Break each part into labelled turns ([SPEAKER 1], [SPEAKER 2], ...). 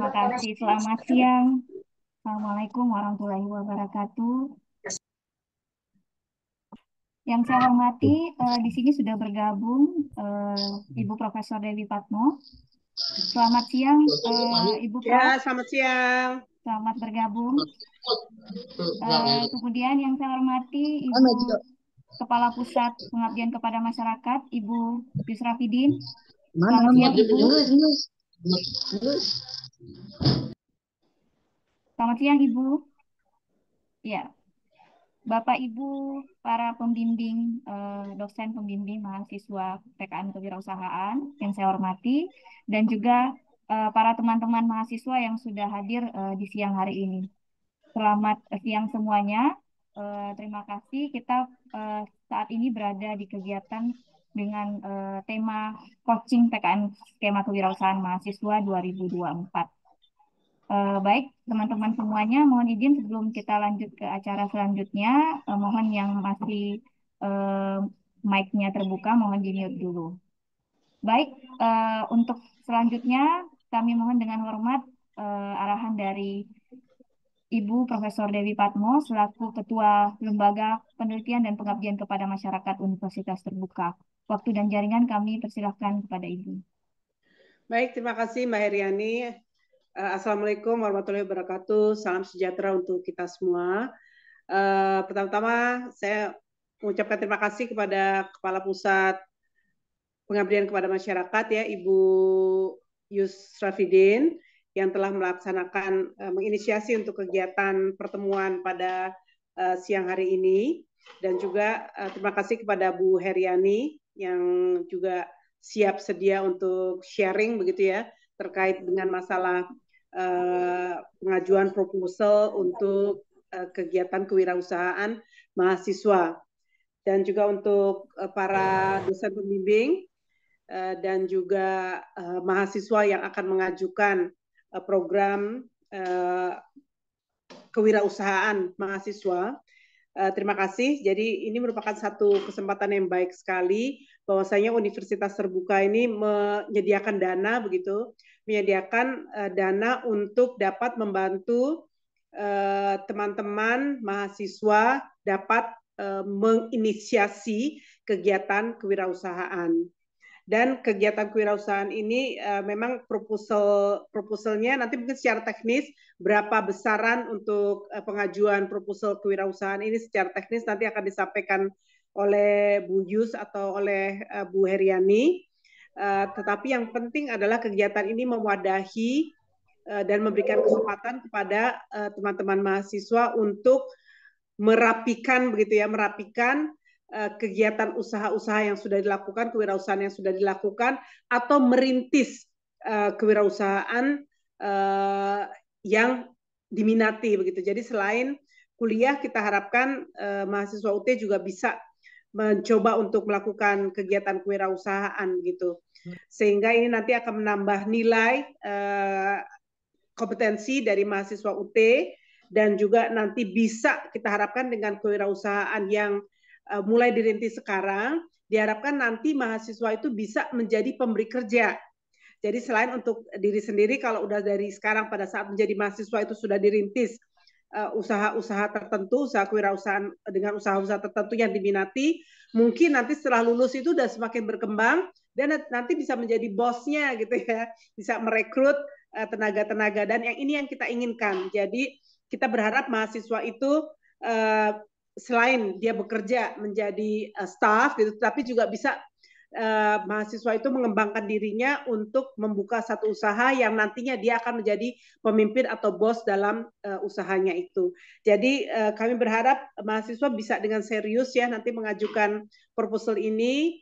[SPEAKER 1] Terima kasih. Selamat siang. Assalamualaikum warahmatullahi wabarakatuh. Yang saya hormati, di sini sudah bergabung Ibu Profesor Dewi Patmo. Selamat siang, Ibu Prof.
[SPEAKER 2] Ya, selamat siang.
[SPEAKER 1] Selamat bergabung. Kemudian yang saya hormati Ibu Kepala Pusat Pengabdian kepada Masyarakat, Ibu Yusrafidin. Selamat siang, Ibu. Selamat siang, Ibu. Ya, Bapak Ibu para pembimbing, dosen pembimbing mahasiswa PKN Kewirausahaan yang saya hormati, dan juga para teman-teman mahasiswa yang sudah hadir di siang hari ini. Selamat siang semuanya. Terima kasih. Kita saat ini berada di kegiatan dengan tema coaching PKN Skema Kewirausahaan Mahasiswa 2024. Baik, teman-teman semuanya, mohon izin sebelum kita lanjut ke acara selanjutnya, mohon yang masih eh, mic-nya terbuka, mohon di-mute dulu. Baik, untuk selanjutnya kami mohon dengan hormat arahan dari Ibu Profesor Dewi Patmo selaku Ketua Lembaga Penelitian dan Pengabdian kepada Masyarakat Universitas Terbuka. Waktu dan jaringan kami persilahkan kepada Ibu.
[SPEAKER 2] Baik, terima kasih Mbak Heriani. Assalamualaikum warahmatullahi wabarakatuh. Salam sejahtera untuk kita semua. Pertama-tama saya mengucapkan terima kasih kepada Kepala Pusat Pengabdian kepada Masyarakat ya Ibu Yusrafidin yang telah melaksanakan menginisiasi untuk kegiatan pertemuan pada siang hari ini, dan juga terima kasih kepada Bu Heriani yang juga siap sedia untuk sharing begitu ya terkait dengan masalah pengajuan proposal untuk kegiatan kewirausahaan mahasiswa, dan juga untuk para dosen pembimbing dan juga mahasiswa yang akan mengajukan program kewirausahaan mahasiswa. Terima kasih. Jadi ini merupakan satu kesempatan yang baik sekali bahwasanya Universitas Terbuka ini menyediakan dana begitu, menyediakan dana untuk dapat membantu teman-teman mahasiswa dapat menginisiasi kegiatan kewirausahaan. Dan kegiatan kewirausahaan ini memang proposalnya nanti mungkin secara teknis berapa besaran untuk pengajuan proposal kewirausahaan ini secara teknis nanti akan disampaikan oleh Bu Yus atau oleh Bu Heriani. Tetapi yang penting adalah kegiatan ini mewadahi dan memberikan kesempatan kepada teman-teman mahasiswa untuk merapikan begitu ya, merapikan kegiatan usaha-usaha yang sudah dilakukan, kewirausahaan yang sudah dilakukan, atau merintis kewirausahaan yang diminati begitu. Jadi selain kuliah, kita harapkan mahasiswa UT juga bisa mencoba untuk melakukan kegiatan kewirausahaan gitu, sehingga ini nanti akan menambah nilai kompetensi dari mahasiswa UT, dan juga nanti bisa kita harapkan dengan kewirausahaan yang mulai dirintis sekarang, diharapkan nanti mahasiswa itu bisa menjadi pemberi kerja. Jadi selain untuk diri sendiri, kalau udah dari sekarang pada saat menjadi mahasiswa itu sudah dirintis usaha-usaha tertentu, usaha kewirausahaan dengan usaha-usaha tertentu yang diminati, mungkin nanti setelah lulus itu udah semakin berkembang dan nanti bisa menjadi bosnya gitu ya, bisa merekrut tenaga-tenaga, dan yang ini yang kita inginkan. Jadi kita berharap mahasiswa itu selain dia bekerja menjadi staff gitu, tapi juga bisa mahasiswa itu mengembangkan dirinya untuk membuka satu usaha yang nantinya dia akan menjadi pemimpin atau bos dalam usahanya itu. Jadi kami berharap mahasiswa bisa dengan serius ya nanti mengajukan proposal ini,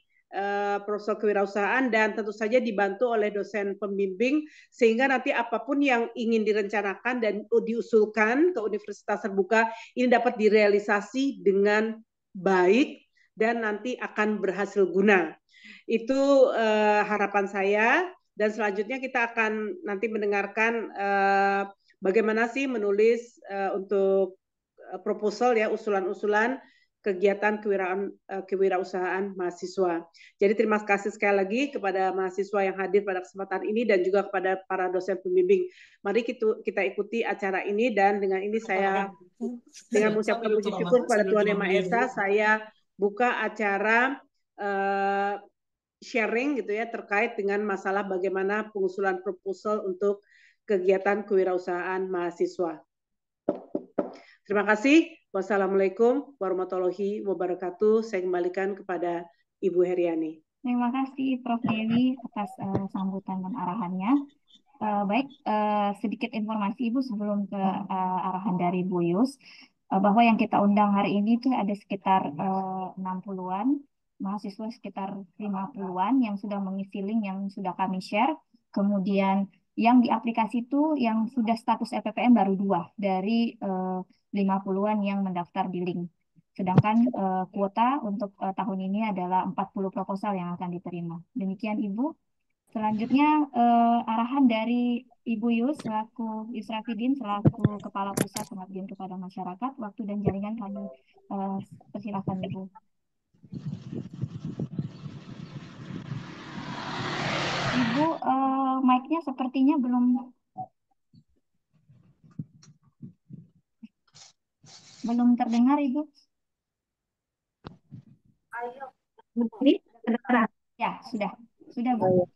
[SPEAKER 2] proposal kewirausahaan, dan tentu saja dibantu oleh dosen pembimbing sehingga nanti apapun yang ingin direncanakan dan diusulkan ke Universitas Terbuka ini dapat direalisasi dengan baik dan nanti akan berhasil guna. Itu harapan saya, dan selanjutnya kita akan nanti mendengarkan bagaimana sih menulis untuk proposal ya, usulan-usulan kegiatan kewirausahaan mahasiswa. Jadi terima kasih sekali lagi kepada mahasiswa yang hadir pada kesempatan ini dan juga kepada para dosen pembimbing. Mari kita ikuti acara ini, dan dengan ini saya dengan mengucapkan puji syukur kepada Tuhan Yang Maha Esa, saya buka acara sharing gitu ya terkait dengan masalah bagaimana pengusulan proposal untuk kegiatan kewirausahaan mahasiswa. Terima kasih. Wassalamualaikum warahmatullahi wabarakatuh. Saya kembalikan kepada Ibu Heriani.
[SPEAKER 1] Terima kasih Prof. Dewi atas sambutan dan arahannya. Baik, sedikit informasi Ibu sebelum ke arahan dari Bu Yus, bahwa yang kita undang hari ini itu ada sekitar 60-an, mahasiswa sekitar 50-an yang sudah mengisi link yang sudah kami share. Kemudian yang di aplikasi itu yang sudah status EPPM baru 2 dari 50-an yang mendaftar di link. Sedangkan kuota untuk tahun ini adalah 40 proposal yang akan diterima. Demikian Ibu. Selanjutnya arahan dari Ibu Yus selaku Yusrafidin selaku Kepala Pusat Pengabdian kepada Masyarakat, waktu dan jaringan kami persilakan Ibu. Ibu, mic-nya sepertinya belum terdengar Ibu. Ya, sudah Bu.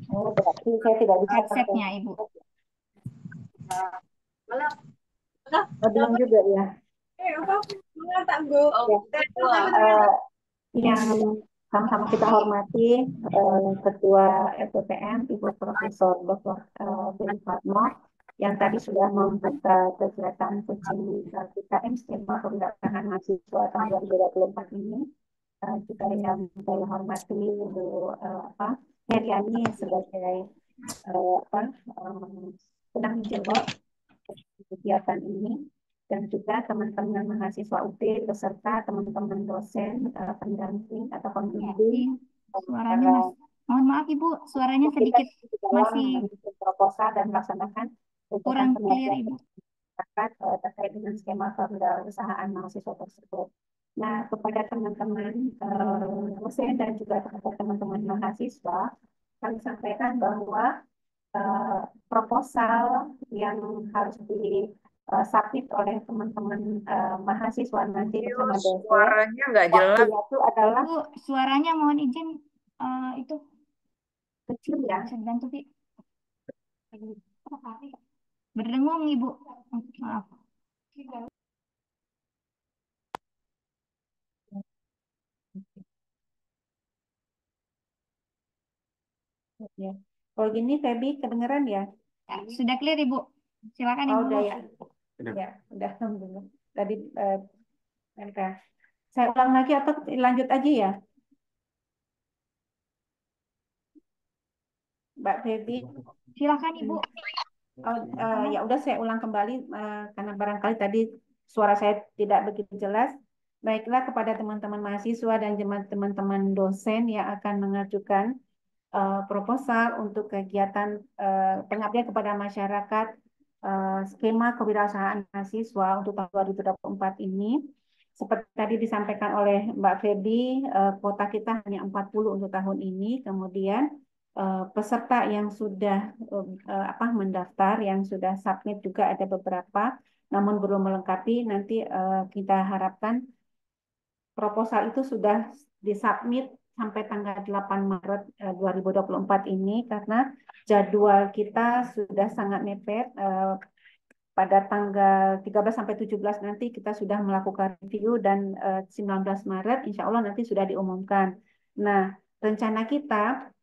[SPEAKER 3] Oh, berarti saya tidak bisa
[SPEAKER 1] Headsetnya Ibu.
[SPEAKER 3] belum juga ya. Yang sama-sama kita hormati Ketua LPPM Ibu Profesor Dr. Dewi Fatma yang tadi sudah membuka kegiatan PKM skema pemberdayaan mahasiswa tahun 2024 ini. Juga yang saya hormati Ibu Heriani sebagai penanggung kegiatan ini, dan juga teman-teman mahasiswa UT beserta teman-teman dosen pendamping atau pembimbing.
[SPEAKER 1] Suaranya mohon maaf Ibu, suaranya sedikit masih
[SPEAKER 3] proposal dan melaksanakan
[SPEAKER 1] kurang clear Ibu
[SPEAKER 3] terkait dengan skema kewirausahaan mahasiswa tersebut. Nah, kepada teman-teman dosen dan juga kepada teman-teman mahasiswa, kami sampaikan bahwa proposal yang harus submit oleh teman-teman mahasiswa nanti bersama dosen.
[SPEAKER 4] Suaranya nggak jelas.
[SPEAKER 3] Itu adalah
[SPEAKER 1] Bu, suaranya mohon izin itu
[SPEAKER 3] kecil ya.
[SPEAKER 1] bisa dibantu Bi. Berdengung Ibu. Maaf.
[SPEAKER 3] Ya. Kalau gini Febi kedengeran ya?
[SPEAKER 1] Ya, sudah clear Ibu. Silakan Ibu.
[SPEAKER 3] Udah ya. Ya, udah alhamdulillah. Tadi mereka. Saya ulang lagi atau lanjut aja ya? Mbak Febi.
[SPEAKER 1] Silakan Ibu.
[SPEAKER 3] Ya udah saya ulang kembali karena barangkali tadi suara saya tidak begitu jelas. Baiklah, kepada teman-teman mahasiswa dan teman-teman dosen yang akan mengajukan proposal untuk kegiatan pengabdian kepada masyarakat skema kewirausahaan mahasiswa untuk tahun 2024 ini. Seperti tadi disampaikan oleh Mbak Febi, kuota kita hanya 40 untuk tahun ini. Kemudian peserta yang sudah mendaftar, yang sudah submit juga ada beberapa, namun belum melengkapi. Nanti kita harapkan proposal itu sudah disubmit sampai tanggal 8 Maret 2024 ini, karena jadwal kita sudah sangat mepet. Pada tanggal 13 sampai 17 nanti kita sudah melakukan review, dan 19 Maret insya Allah nanti sudah diumumkan. Nah, rencana kita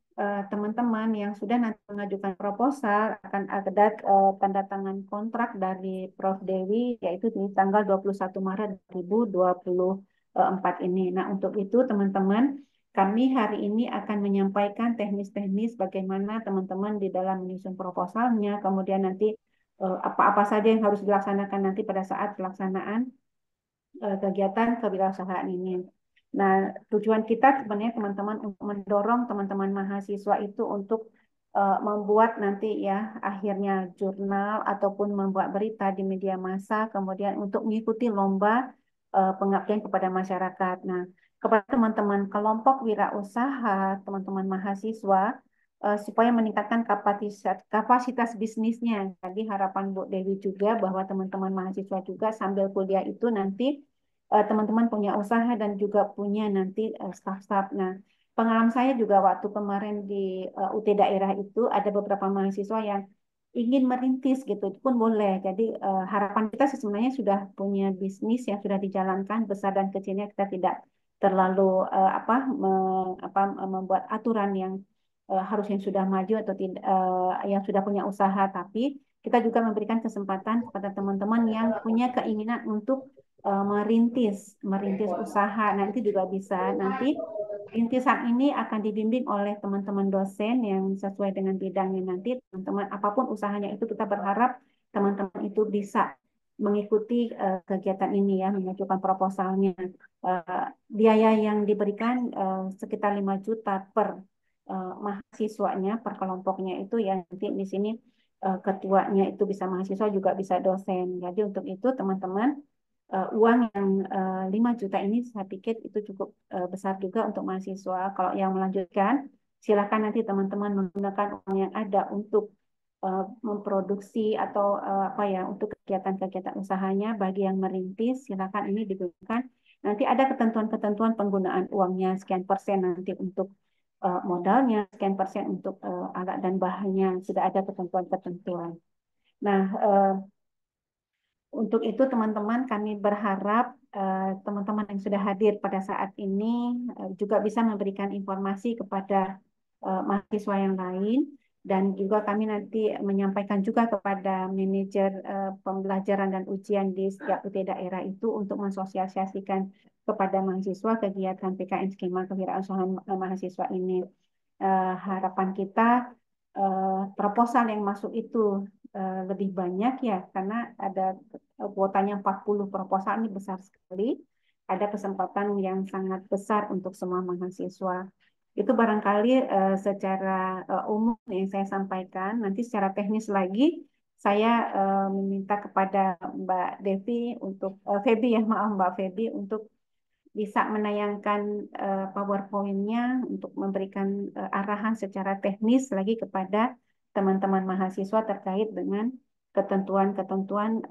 [SPEAKER 3] teman-teman yang sudah nanti mengajukan proposal akan ada tanda tangan kontrak dari Prof. Dewi, yaitu di tanggal 21 Maret 2024 ini. Nah, untuk itu teman-teman, kami hari ini akan menyampaikan teknis-teknis bagaimana teman-teman di dalam menyusun proposalnya, kemudian nanti apa-apa saja yang harus dilaksanakan nanti pada saat pelaksanaan kegiatan kewirausahaan ini. Nah, tujuan kita sebenarnya teman-teman untuk mendorong teman-teman mahasiswa itu untuk membuat nanti ya akhirnya jurnal ataupun membuat berita di media massa, kemudian untuk mengikuti lomba pengabdian kepada masyarakat. Nah, kepada teman-teman kelompok wirausaha, teman-teman mahasiswa, supaya meningkatkan kapasitas bisnisnya. Jadi harapan Bu Dewi juga bahwa teman-teman mahasiswa juga sambil kuliah itu nanti teman-teman punya usaha dan juga punya nanti staff-staff. Nah, pengalaman saya juga waktu kemarin di UT daerah itu ada beberapa mahasiswa yang ingin merintis gitu, itu pun boleh. Jadi harapan kita sebenarnya sudah punya bisnis yang sudah dijalankan, besar dan kecilnya kita tidak terlalu membuat aturan yang harus yang sudah maju atau tidak, yang sudah punya usaha, tapi kita juga memberikan kesempatan kepada teman-teman yang punya keinginan untuk merintis usaha. Nah, itu juga bisa nanti. Rintisan ini akan dibimbing oleh teman-teman dosen yang sesuai dengan bidangnya nanti. Teman-teman, apapun usahanya itu kita berharap teman-teman itu bisa mengikuti kegiatan ini ya, mengajukan proposalnya. Biaya yang diberikan sekitar 5 juta per mahasiswanya, per kelompoknya itu ya, nanti di sini ketuanya itu bisa mahasiswa juga bisa dosen. Jadi untuk itu teman-teman uang yang 5 juta ini saya pikir itu cukup besar juga untuk mahasiswa. Kalau yang melanjutkan, silakan nanti teman-teman menggunakan uang yang ada untuk memproduksi atau apa ya untuk kegiatan-kegiatan usahanya. Bagi yang merintis, silakan ini digunakan. Nanti ada ketentuan-ketentuan penggunaan uangnya, sekian persen nanti untuk modalnya, sekian persen untuk alat dan bahannya. Sudah ada ketentuan-ketentuan. Nah, untuk itu teman-teman kami berharap teman-teman yang sudah hadir pada saat ini juga bisa memberikan informasi kepada mahasiswa yang lain dan juga kami nanti menyampaikan juga kepada manajer pembelajaran dan ujian di setiap UT daerah itu untuk mensosialisasikan kepada mahasiswa kegiatan PKN skema kewirausahaan mahasiswa ini. Harapan kita proposal yang masuk itu lebih banyak ya karena ada kuotanya 40 proposal ini besar sekali. Ada kesempatan yang sangat besar untuk semua mahasiswa. Itu barangkali secara umum yang saya sampaikan. Nanti secara teknis lagi saya meminta kepada Mbak Devi untuk Feby ya, maaf Mbak Feby untuk bisa menayangkan PowerPoint-nya untuk memberikan arahan secara teknis lagi kepada teman-teman mahasiswa terkait dengan ketentuan-ketentuan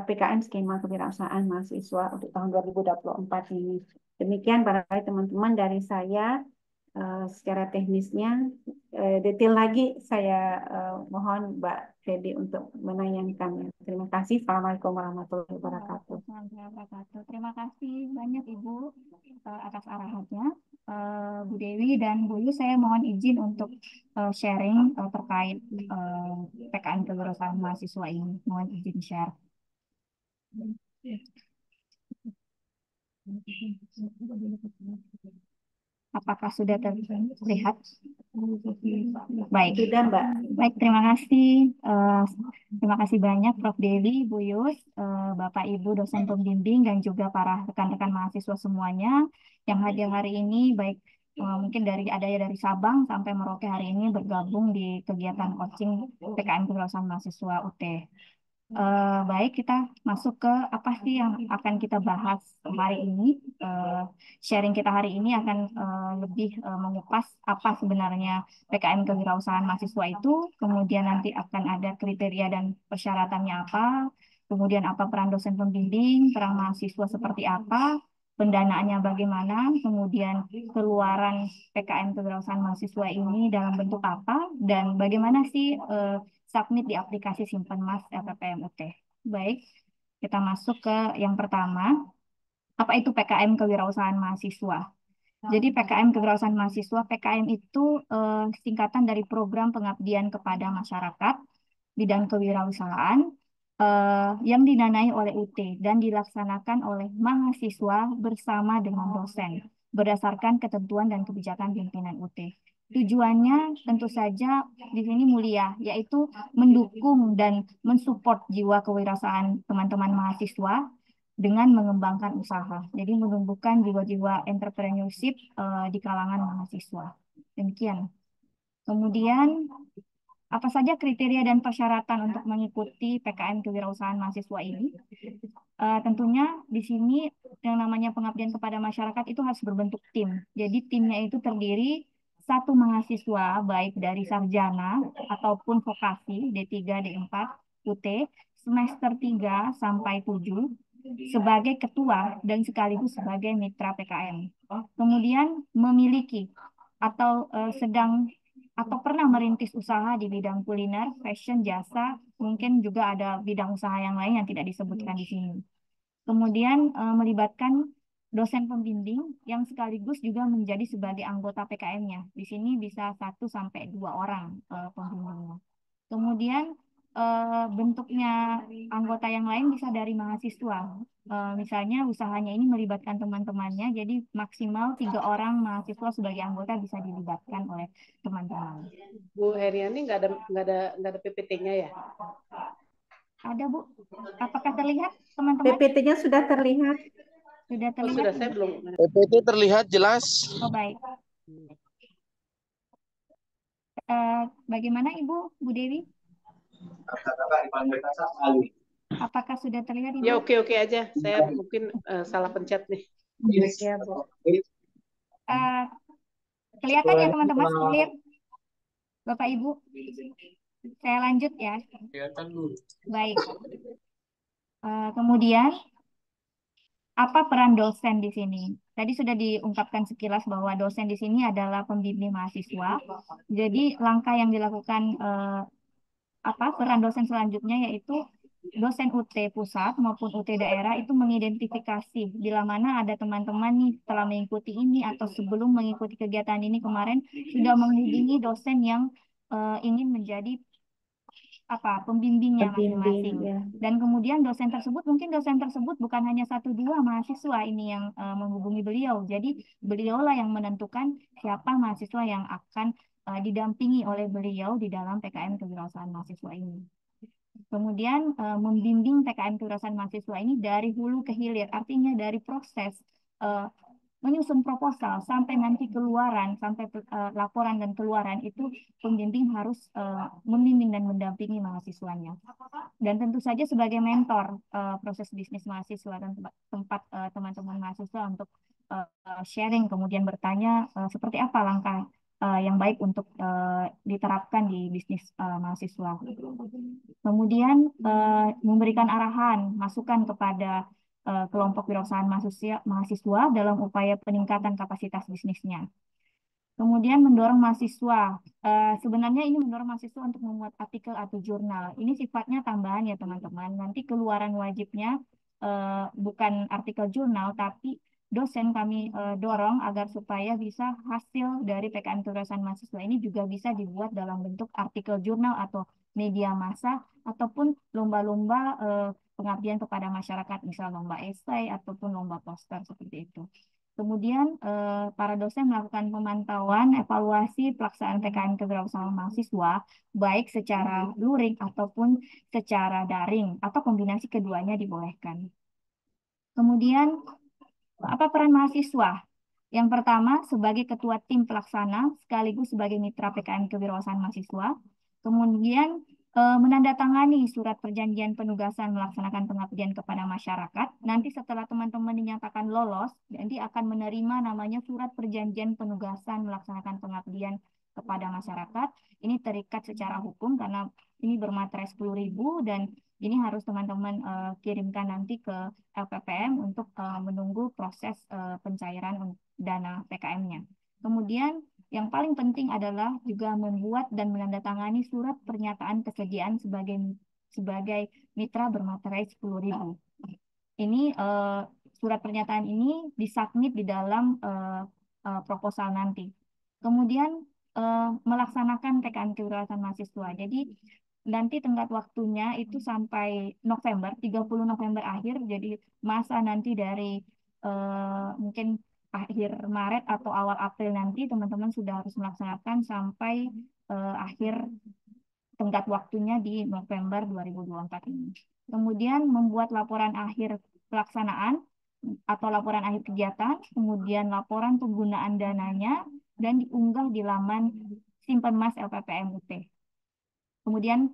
[SPEAKER 3] PKM skema kewirausahaan mahasiswa untuk tahun 2024 ini. Demikian barangkali teman-teman dari saya secara teknisnya. Detail lagi saya mohon Mbak Feby untuk menayangkannya. Terima kasih. Assalamualaikum warahmatullahi wabarakatuh.
[SPEAKER 1] Terima kasih banyak Ibu atas arahannya. Bu Dewi dan Bu Yu, saya mohon izin untuk sharing terkait PKN kewirausahaan mahasiswa ini. Mohon izin share. Apakah sudah terlihat? Baik.
[SPEAKER 3] Sudah, Mbak.
[SPEAKER 1] Baik, terima kasih. Terima kasih banyak Prof. Dewi, Bu Yus, Bapak Ibu dosen pembimbing, dan juga para rekan-rekan mahasiswa semuanya yang hadir hari ini, baik mungkin ada dari Sabang sampai Merauke hari ini bergabung di kegiatan coaching PKN Kewirausahaan Mahasiswa UT. Baik, kita masuk ke apa sih yang akan kita bahas hari ini. Sharing kita hari ini akan lebih mengupas apa sebenarnya PKM kewirausahaan mahasiswa itu, kemudian nanti akan ada kriteria dan persyaratannya apa, kemudian apa peran dosen pembimbing, peran mahasiswa seperti apa, pendanaannya bagaimana, kemudian keluaran PKM kewirausahaan mahasiswa ini dalam bentuk apa, dan bagaimana sih submit di aplikasi Simpan Mas LPPM-UT. Baik, kita masuk ke yang pertama. Apa itu PKM kewirausahaan mahasiswa? Jadi PKM kewirausahaan mahasiswa, PKM itu singkatan dari program pengabdian kepada masyarakat bidang kewirausahaan yang didanai oleh UT dan dilaksanakan oleh mahasiswa bersama dengan dosen berdasarkan ketentuan dan kebijakan pimpinan UT. Tujuannya tentu saja di sini mulia, yaitu mendukung dan mensupport jiwa kewirausahaan teman-teman mahasiswa dengan mengembangkan usaha. Jadi menumbuhkan jiwa-jiwa entrepreneurship di kalangan mahasiswa. Demikian. Kemudian, apa saja kriteria dan persyaratan untuk mengikuti PKM kewirausahaan mahasiswa ini? Tentunya di sini yang namanya pengabdian kepada masyarakat itu harus berbentuk tim. Jadi timnya itu terdiri satu mahasiswa baik dari sarjana ataupun vokasi D3, D4, UT semester 3 sampai 7 sebagai ketua dan sekaligus sebagai mitra PKM. Kemudian memiliki atau sedang atau pernah merintis usaha di bidang kuliner, fashion, jasa, mungkin juga ada bidang usaha yang lain yang tidak disebutkan di sini. Kemudian melibatkan dosen pembimbing yang sekaligus juga menjadi sebagai anggota PKM-nya. Di sini bisa 1 sampai 2 orang pembimbingnya. Kemudian bentuknya anggota yang lain bisa dari mahasiswa. Misalnya usahanya ini melibatkan teman-temannya, jadi maksimal 3 orang mahasiswa sebagai anggota bisa dilibatkan oleh teman-teman.
[SPEAKER 2] Bu Heriani nggak ada PPT-nya ya?
[SPEAKER 1] Ada Bu? Apakah terlihat teman-teman?
[SPEAKER 3] PPT-nya sudah terlihat.
[SPEAKER 1] Sudah
[SPEAKER 2] Oh,
[SPEAKER 1] terlihat?
[SPEAKER 2] sudah, saya
[SPEAKER 1] Ibu?
[SPEAKER 2] belum.
[SPEAKER 4] PPT terlihat jelas.
[SPEAKER 1] Oh baik. Bagaimana Ibu, Bu Dewi? Apakah sudah terlihat Ibu?
[SPEAKER 2] Ya, oke aja. Saya mungkin salah pencet nih.
[SPEAKER 3] Ya, Bu.
[SPEAKER 1] Eh, kelihatan ya teman-teman? Clear? Bapak Ibu? Saya lanjut ya. Baik. Kemudian, apa peran dosen di sini? Tadi sudah diungkapkan sekilas bahwa dosen di sini adalah pembimbing mahasiswa. Jadi langkah yang dilakukan peran dosen selanjutnya yaitu dosen UT pusat maupun UT daerah itu mengidentifikasi bila mana ada teman-teman nih setelah mengikuti ini atau sebelum mengikuti kegiatan ini kemarin sudah menghubungi dosen yang ingin menjadi pembimbingnya
[SPEAKER 3] Pembimbing,
[SPEAKER 1] masing-masing.
[SPEAKER 3] ya.
[SPEAKER 1] Dan kemudian mungkin dosen tersebut bukan hanya 1-2 mahasiswa ini yang menghubungi beliau. Jadi beliaulah yang menentukan siapa mahasiswa yang akan didampingi oleh beliau di dalam PKM Kewirausahaan Mahasiswa ini. Kemudian membimbing PKM Kewirausahaan Mahasiswa ini dari hulu ke hilir, artinya dari proses menyusun proposal sampai nanti keluaran, sampai laporan dan keluaran itu pembimbing harus membimbing dan mendampingi mahasiswanya. Dan tentu saja sebagai mentor proses bisnis mahasiswa dan tempat teman-teman mahasiswa untuk sharing kemudian bertanya seperti apa langkah yang baik untuk diterapkan di bisnis mahasiswa. Kemudian memberikan arahan, masukan kepada kelompok wirausahaan mahasiswa dalam upaya peningkatan kapasitas bisnisnya. Kemudian mendorong mahasiswa, sebenarnya ini mendorong mahasiswa untuk membuat artikel atau jurnal. Ini sifatnya tambahan ya teman-teman. Nanti keluaran wajibnya bukan artikel jurnal, tapi dosen kami dorong agar supaya bisa hasil dari PKM Kewirausahaan Mahasiswa ini juga bisa dibuat dalam bentuk artikel jurnal atau media massa ataupun lomba-lomba pengabdian kepada masyarakat, misal lomba esai ataupun lomba poster seperti itu. Kemudian para dosen melakukan pemantauan, evaluasi pelaksanaan PKM Kewirausahaan Mahasiswa, baik secara luring ataupun secara daring, atau kombinasi keduanya dibolehkan. Kemudian, apa peran mahasiswa? Yang pertama, sebagai ketua tim pelaksana, sekaligus sebagai mitra PKM Kewirausahaan Mahasiswa. Kemudian, menandatangani surat perjanjian penugasan melaksanakan pengabdian kepada masyarakat. Nanti setelah teman-teman dinyatakan lolos, nanti akan menerima namanya surat perjanjian penugasan melaksanakan pengabdian kepada masyarakat. Ini terikat secara hukum karena ini bermaterai 10.000 dan ini harus teman-teman kirimkan nanti ke LPPM untuk menunggu proses pencairan dana PKM-nya. Kemudian yang paling penting adalah juga membuat dan menandatangani surat pernyataan kesediaan sebagai mitra bermaterai 10.000. Ini surat pernyataan ini disubmit di dalam proposal nanti. Kemudian melaksanakan PKM Kewirausahaan Mahasiswa. Jadi nanti tenggat waktunya itu sampai November, 30 November akhir. Jadi masa nanti dari mungkin akhir Maret atau awal April nanti teman-teman sudah harus melaksanakan sampai akhir tenggat waktunya di November 2024 ini. Kemudian membuat laporan akhir pelaksanaan atau laporan akhir kegiatan, kemudian laporan penggunaan dananya, dan diunggah di laman Simpenmas LPPM UT. Kemudian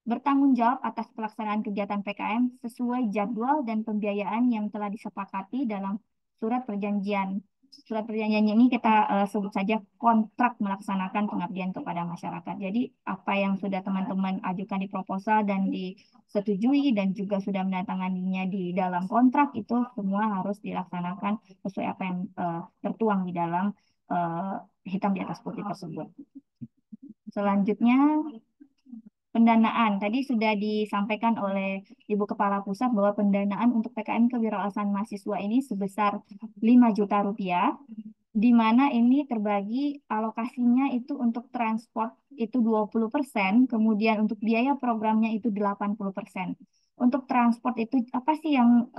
[SPEAKER 1] bertanggung jawab atas pelaksanaan kegiatan PKM sesuai jadwal dan pembiayaan yang telah disepakati dalam surat perjanjian. Surat perjanjian ini kita sebut saja kontrak melaksanakan pengabdian kepada masyarakat. Jadi apa yang sudah teman-teman ajukan di proposal dan disetujui dan juga sudah menandatanganinya di dalam kontrak itu semua harus dilaksanakan sesuai apa yang tertuang di dalam eh, hitam di atas putih tersebut. Selanjutnya, pendanaan. Tadi sudah disampaikan oleh Ibu Kepala Pusat bahwa pendanaan untuk PKM kewirausahaan mahasiswa ini sebesar 5 juta rupiah, di mana ini terbagi alokasinya itu untuk transport itu 20%, kemudian untuk biaya programnya itu 80%. Untuk transport itu apa sih yang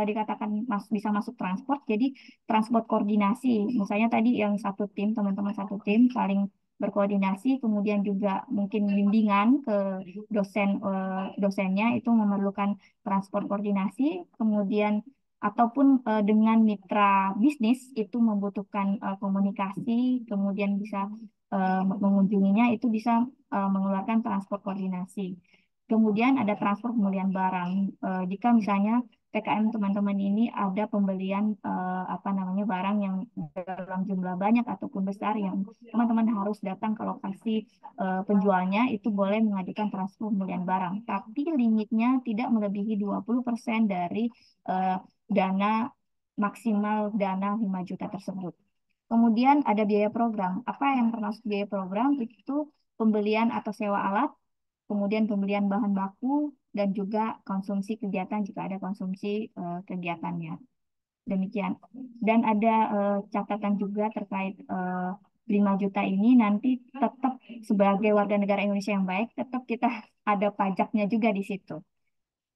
[SPEAKER 1] dikatakan bisa masuk transport? Jadi transport koordinasi, misalnya tadi yang satu tim, teman-teman satu tim saling berkoordinasi, kemudian juga mungkin bimbingan ke dosennya itu memerlukan transport koordinasi, kemudian ataupun dengan mitra bisnis itu membutuhkan komunikasi, kemudian bisa mengunjunginya itu bisa mengeluarkan transport koordinasi. Kemudian ada transfer pemulihan barang. Jika misalnya PKM teman-teman ini ada pembelian apa namanya barang yang dalam jumlah banyak ataupun besar yang teman-teman harus datang ke lokasi penjualnya itu boleh mengajukan transfer pemulihan barang. Tapi limitnya tidak melebihi 20% dari eh, dana maksimal dana 5 juta tersebut. Kemudian ada biaya program. Apa yang termasuk biaya program? Itu pembelian atau sewa alat, kemudian pembelian bahan baku, dan juga konsumsi kegiatan jika ada konsumsi kegiatannya. Demikian. Dan ada catatan juga terkait 5 juta ini nanti tetap sebagai warga negara Indonesia yang baik, tetap kita ada pajaknya juga di situ.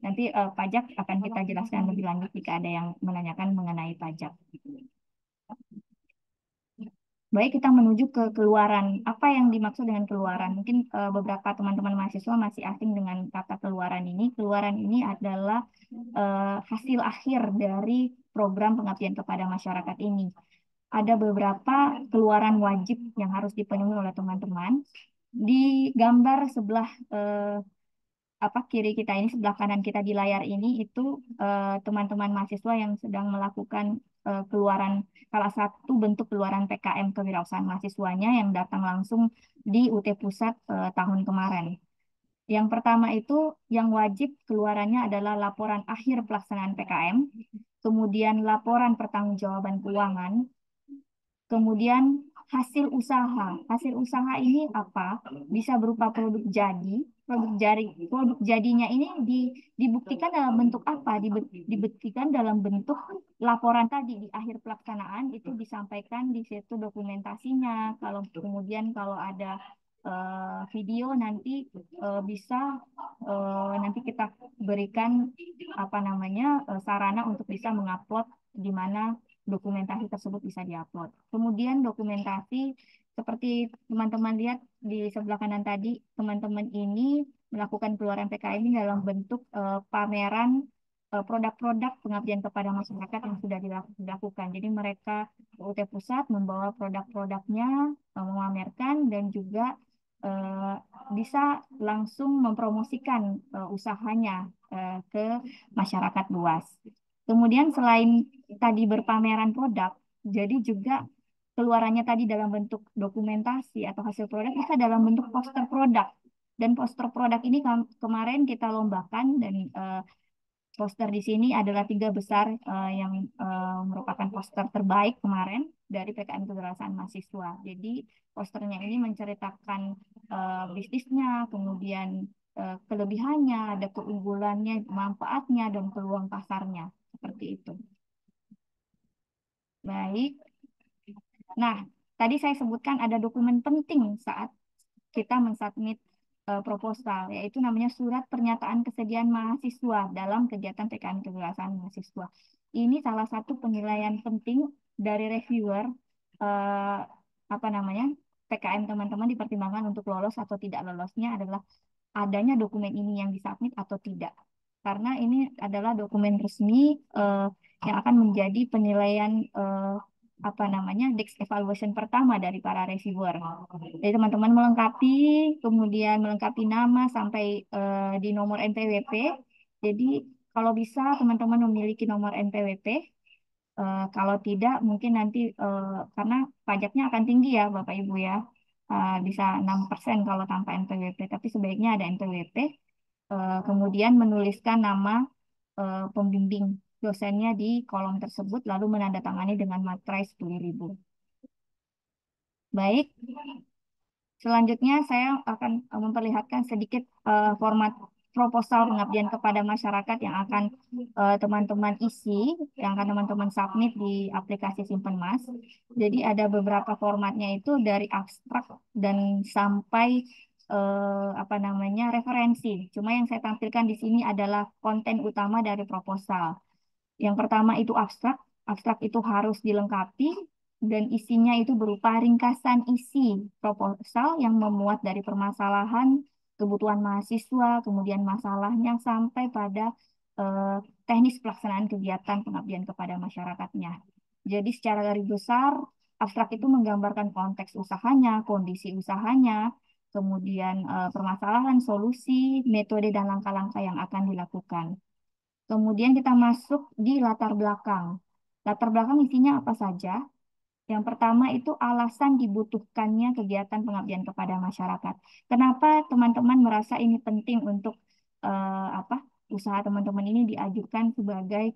[SPEAKER 1] Nanti pajak akan kita jelaskan lebih lanjut jika ada yang menanyakan mengenai pajak. Baik, kita menuju ke keluaran. Apa yang dimaksud dengan keluaran? Mungkin beberapa teman-teman mahasiswa masih asing dengan kata keluaran ini. Keluaran ini adalah hasil akhir dari program pengabdian kepada masyarakat ini. Ada beberapa keluaran wajib yang harus dipenuhi oleh teman-teman. Di gambar sebelah apa kiri kita ini, sebelah kanan kita di layar ini itu teman-teman mahasiswa yang sedang melakukan keluaran salah satu bentuk keluaran PKM kewirausahaan mahasiswanya yang datang langsung di UT Pusat tahun kemarin. Yang pertama itu yang wajib keluarannya adalah laporan akhir pelaksanaan PKM, kemudian laporan pertanggungjawaban keuangan, kemudian hasil usaha. Hasil usaha ini apa? Bisa berupa produk jadi. Produk jadinya ini dibuktikan dalam bentuk apa? Dibuktikan dalam bentuk laporan tadi di akhir pelaksanaan itu disampaikan di situ dokumentasinya. Kalau kemudian kalau ada video nanti bisa nanti kita berikan apa namanya sarana untuk bisa mengupload di mana dokumentasi tersebut bisa diupload. Kemudian dokumentasi seperti teman-teman lihat di sebelah kanan tadi, teman-teman ini melakukan keluaran PKM ini dalam bentuk pameran produk-produk pengabdian kepada masyarakat yang sudah dilakukan. Jadi mereka UT Pusat membawa produk-produknya, memamerkan dan juga eh, bisa langsung mempromosikan usahanya ke masyarakat luas. Kemudian selain tadi berpameran produk, jadi juga keluarannya tadi dalam bentuk dokumentasi atau hasil produk bisa dalam bentuk poster produk. Dan poster produk ini kemarin kita lombakan dan poster di sini adalah 3 besar yang merupakan poster terbaik kemarin dari PKM Kewirausahaan Mahasiswa. Jadi posternya ini menceritakan bisnisnya, kemudian kelebihannya, ada keunggulannya, manfaatnya, dan peluang pasarnya. Seperti itu. Baik. Nah, tadi saya sebutkan ada dokumen penting saat kita mensubmit proposal, yaitu namanya surat pernyataan kesediaan mahasiswa dalam kegiatan PKM kewirausahaan mahasiswa. Ini salah satu penilaian penting dari reviewer eh, apa namanya PKM teman-teman dipertimbangkan untuk lolos atau tidak lolosnya adalah adanya dokumen ini yang disubmit atau tidak. Karena ini adalah dokumen resmi yang akan menjadi penilaian apa namanya desk evaluation pertama dari para reviewer. Jadi teman-teman melengkapi, kemudian melengkapi nama sampai di nomor NPWP. Jadi kalau bisa teman-teman memiliki nomor NPWP. Kalau tidak mungkin nanti karena pajaknya akan tinggi ya Bapak Ibu ya. Bisa 6% kalau tanpa NPWP, tapi sebaiknya ada NPWP. Kemudian menuliskan nama pembimbing dosennya di kolom tersebut, lalu menandatangani dengan materai 10.000. Baik, selanjutnya saya akan memperlihatkan sedikit format proposal pengabdian kepada masyarakat yang akan teman-teman isi, yang akan teman-teman submit di aplikasi Simpen Mas. Jadi ada beberapa formatnya itu dari abstrak dan sampai apa namanya referensi. Cuma yang saya tampilkan di sini adalah konten utama dari proposal. Yang pertama itu abstrak. Abstrak itu harus dilengkapi dan isinya itu berupa ringkasan isi proposal yang memuat dari permasalahan, kebutuhan mahasiswa, kemudian masalahnya sampai pada teknis pelaksanaan kegiatan pengabdian kepada masyarakatnya. Jadi secara garis besar, abstrak itu menggambarkan konteks usahanya, kondisi usahanya, kemudian permasalahan, solusi, metode, dan langkah-langkah yang akan dilakukan. Kemudian kita masuk di latar belakang. Latar belakang isinya apa saja? Yang pertama itu alasan dibutuhkannya kegiatan pengabdian kepada masyarakat. Kenapa teman-teman merasa ini penting untuk apa usaha teman-teman ini diajukan sebagai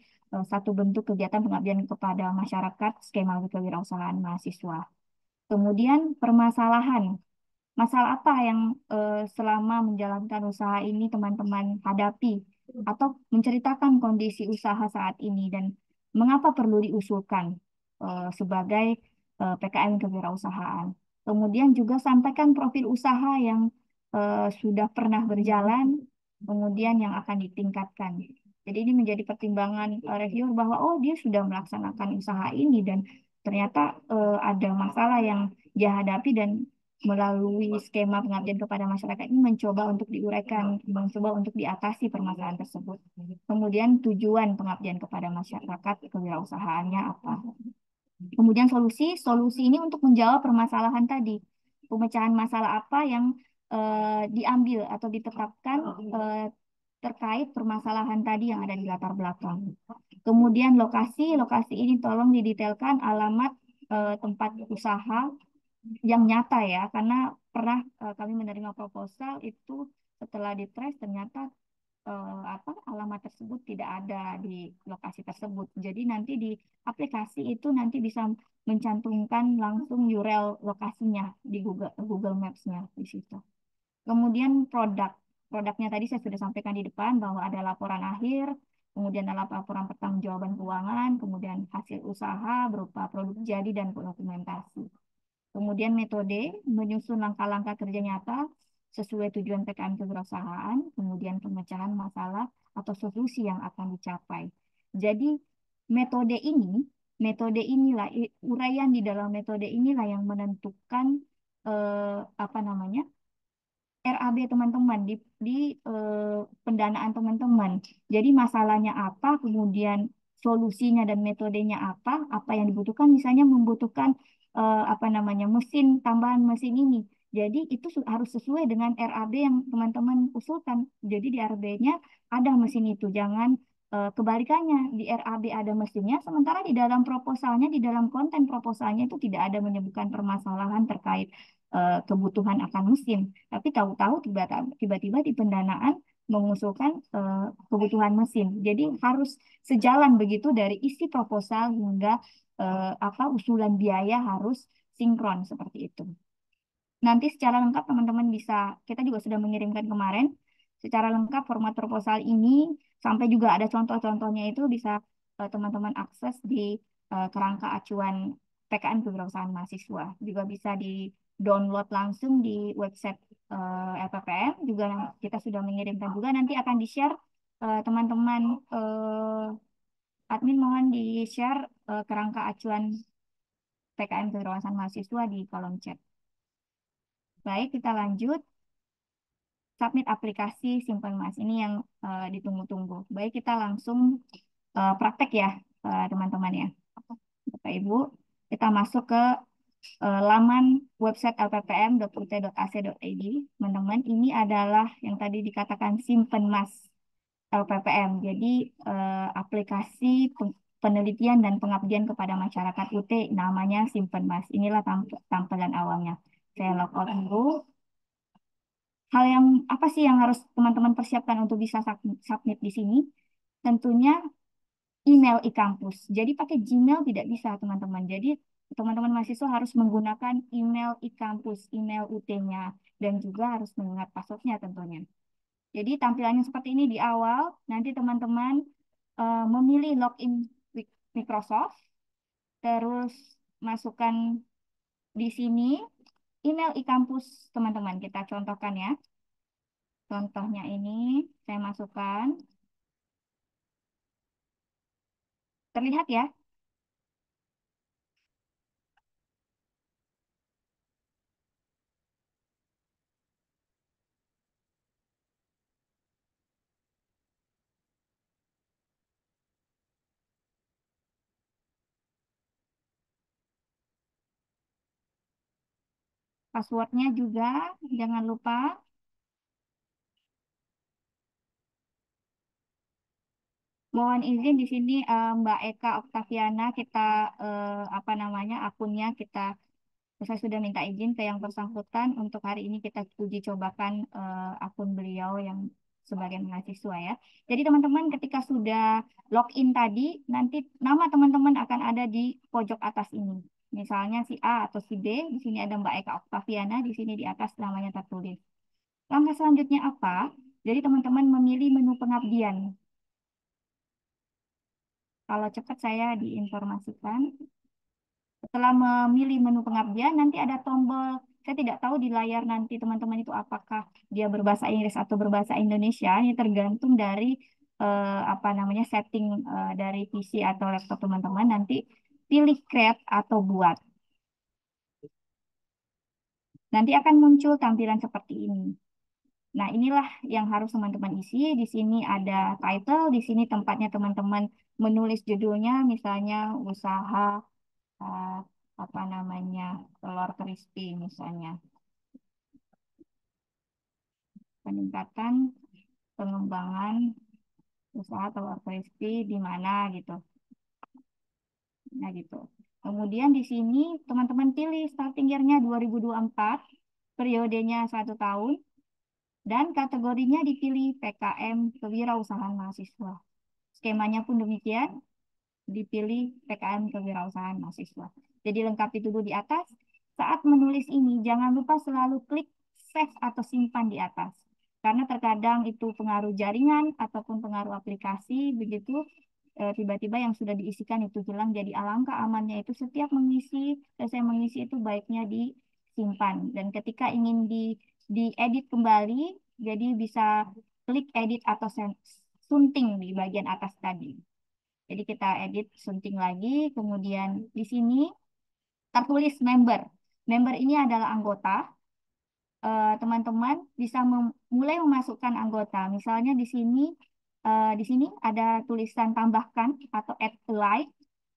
[SPEAKER 1] satu bentuk kegiatan pengabdian kepada masyarakat skema kewirausahaan mahasiswa. Kemudian permasalahan. Masalah apa yang selama menjalankan usaha ini teman-teman hadapi atau menceritakan kondisi usaha saat ini dan mengapa perlu diusulkan sebagai PKM kewirausahaan. Kemudian juga sampaikan profil usaha yang sudah pernah berjalan, kemudian yang akan ditingkatkan. Jadi ini menjadi pertimbangan reviewer bahwa oh dia sudah melaksanakan usaha ini dan ternyata ada masalah yang dia hadapi dan melalui skema pengabdian kepada masyarakat ini mencoba untuk diuraikan, mencoba untuk diatasi permasalahan tersebut. Kemudian tujuan pengabdian kepada masyarakat kewirausahaannya apa? Kemudian solusi ini untuk menjawab permasalahan tadi. Pemecahan masalah apa yang diambil atau ditetapkan terkait permasalahan tadi yang ada di latar belakang. Kemudian lokasi ini tolong didetailkan alamat tempat usaha yang nyata ya, karena pernah kami menerima proposal itu setelah ditrace ternyata apa alamat tersebut tidak ada di lokasi tersebut. Jadi nanti di aplikasi itu nanti bisa mencantumkan langsung URL lokasinya di Google Maps-nya di situ. Kemudian produknya tadi saya sudah sampaikan di depan bahwa ada laporan akhir, kemudian ada laporan pertanggungjawaban keuangan, kemudian hasil usaha berupa produk jadi dan dokumentasi. Kemudian metode menyusun langkah-langkah kerja nyata sesuai tujuan PKM kewirausahaan, kemudian pemecahan masalah atau solusi yang akan dicapai. Jadi metode inilah uraian di dalam metode inilah yang menentukan apa namanya RAB teman-teman di pendanaan teman-teman. Jadi masalahnya apa, kemudian solusinya dan metodenya apa yang dibutuhkan, misalnya membutuhkan apa namanya mesin tambahan mesin ini. Jadi itu harus sesuai dengan RAB yang teman-teman usulkan. Jadi di RAB-nya ada mesin itu, jangan kebalikannya di RAB ada mesinnya, sementara di dalam proposalnya, di dalam konten proposalnya itu tidak ada menyebutkan permasalahan terkait kebutuhan akan mesin. Tapi tahu-tahu tiba-tiba di pendanaan mengusulkan kebutuhan mesin. Jadi harus sejalan begitu dari isi proposal hingga apa usulan biaya harus sinkron seperti itu. Nanti secara lengkap teman-teman bisa, kita juga sudah mengirimkan kemarin, secara lengkap format proposal ini sampai juga ada contoh-contohnya itu bisa teman-teman akses di kerangka acuan PKN kewirausahaan mahasiswa. Juga bisa di download langsung di website LPPM. Juga kita sudah mengirimkan juga nanti akan di-share teman-teman admin mohon di-share kerangka acuan PKN kewirausahaan mahasiswa di kolom chat. Baik, kita lanjut. Submit aplikasi Simpen Mas. Ini yang ditunggu-tunggu. Baik, kita langsung praktek ya, teman-teman ya. Bapak Ibu. kita masuk ke laman website lppm.ut.ac.id. Teman-teman, ini adalah yang tadi dikatakan Simpenmas LPPM. Jadi aplikasi penelitian dan pengabdian kepada masyarakat UT namanya Simpenmas. Inilah tampilan awalnya. Saya log out dulu. Hal yang apa sih yang harus teman-teman persiapkan untuk bisa submit di sini? Tentunya email e-kampus. Jadi pakai Gmail tidak bisa, teman-teman. Jadi teman-teman mahasiswa harus menggunakan email e-kampus, email UT-nya, dan juga harus mengingat password-nya tentunya. Jadi tampilannya seperti ini di awal. Nanti teman-teman memilih login Microsoft, terus masukkan di sini email e-kampus teman-teman. Kita contohkan ya. Contohnya ini saya masukkan. Terlihat ya? Passwordnya juga jangan lupa. Mohon izin di sini Mbak Eka Oktaviana kita apa namanya akunnya saya sudah minta izin ke yang bersangkutan untuk hari ini kita uji cobakan akun beliau yang sebagai mahasiswa ya. Jadi teman-teman ketika sudah login tadi nanti nama teman-teman akan ada di pojok atas ini. Misalnya si A atau si B, di sini ada Mbak Eka Oktaviana, di sini di atas namanya tertulis. Langkah selanjutnya apa? Jadi teman-teman memilih menu pengabdian. Kalau cepat saya diinformasikan. Setelah memilih menu pengabdian, nanti ada tombol. Saya tidak tahu di layar nanti teman-teman itu apakah dia berbahasa Inggris atau berbahasa Indonesia. Ini tergantung dari apa namanya setting dari PC atau laptop teman-teman. Nanti pilih create atau buat. Nanti akan muncul tampilan seperti ini. Nah, inilah yang harus teman-teman isi. Di sini ada title, di sini tempatnya teman-teman menulis judulnya, misalnya usaha eh, apa namanya telur crispy misalnya peningkatan pengembangan usaha telur crispy di mana gitu. Nah gitu. Kemudian di sini teman-teman pilih starting year-nya 2024, periodenya 1 tahun, dan kategorinya dipilih PKM Kewirausahaan Mahasiswa. Skemanya pun demikian, dipilih PKM Kewirausahaan Mahasiswa. Jadi lengkapi dulu di atas. Saat menulis ini, jangan lupa selalu klik save atau simpan di atas. Karena terkadang itu pengaruh jaringan ataupun pengaruh aplikasi, begitu tiba-tiba yang sudah diisikan itu hilang. Jadi alangkah amannya itu setiap mengisi, selesai mengisi itu baiknya disimpan. Dan ketika ingin diedit kembali, jadi bisa klik edit atau sunting di bagian atas tadi. Jadi kita edit sunting lagi, kemudian di sini tertulis member. Member ini adalah anggota. Teman-teman bisa mulai memasukkan anggota. Misalnya di sini ada tulisan tambahkan atau add a like.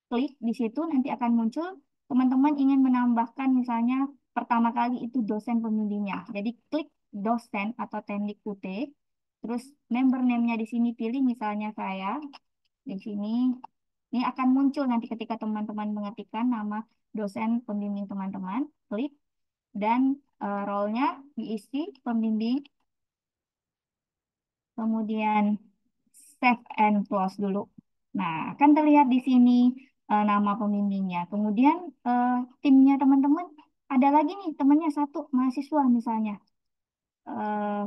[SPEAKER 1] Klik di situ nanti akan muncul teman-teman ingin menambahkan misalnya pertama kali itu dosen pembimbingnya. Jadi klik dosen atau teknik UT. Terus member name-nya di sini pilih misalnya saya di sini. Ini akan muncul nanti ketika teman-teman mengetikkan nama dosen pembimbing teman-teman, klik, dan role-nya diisi pembimbing, kemudian save and close dulu. Nah, akan terlihat di sini nama pembimbingnya. Kemudian eh, timnya teman-teman, ada lagi nih temannya satu, mahasiswa misalnya.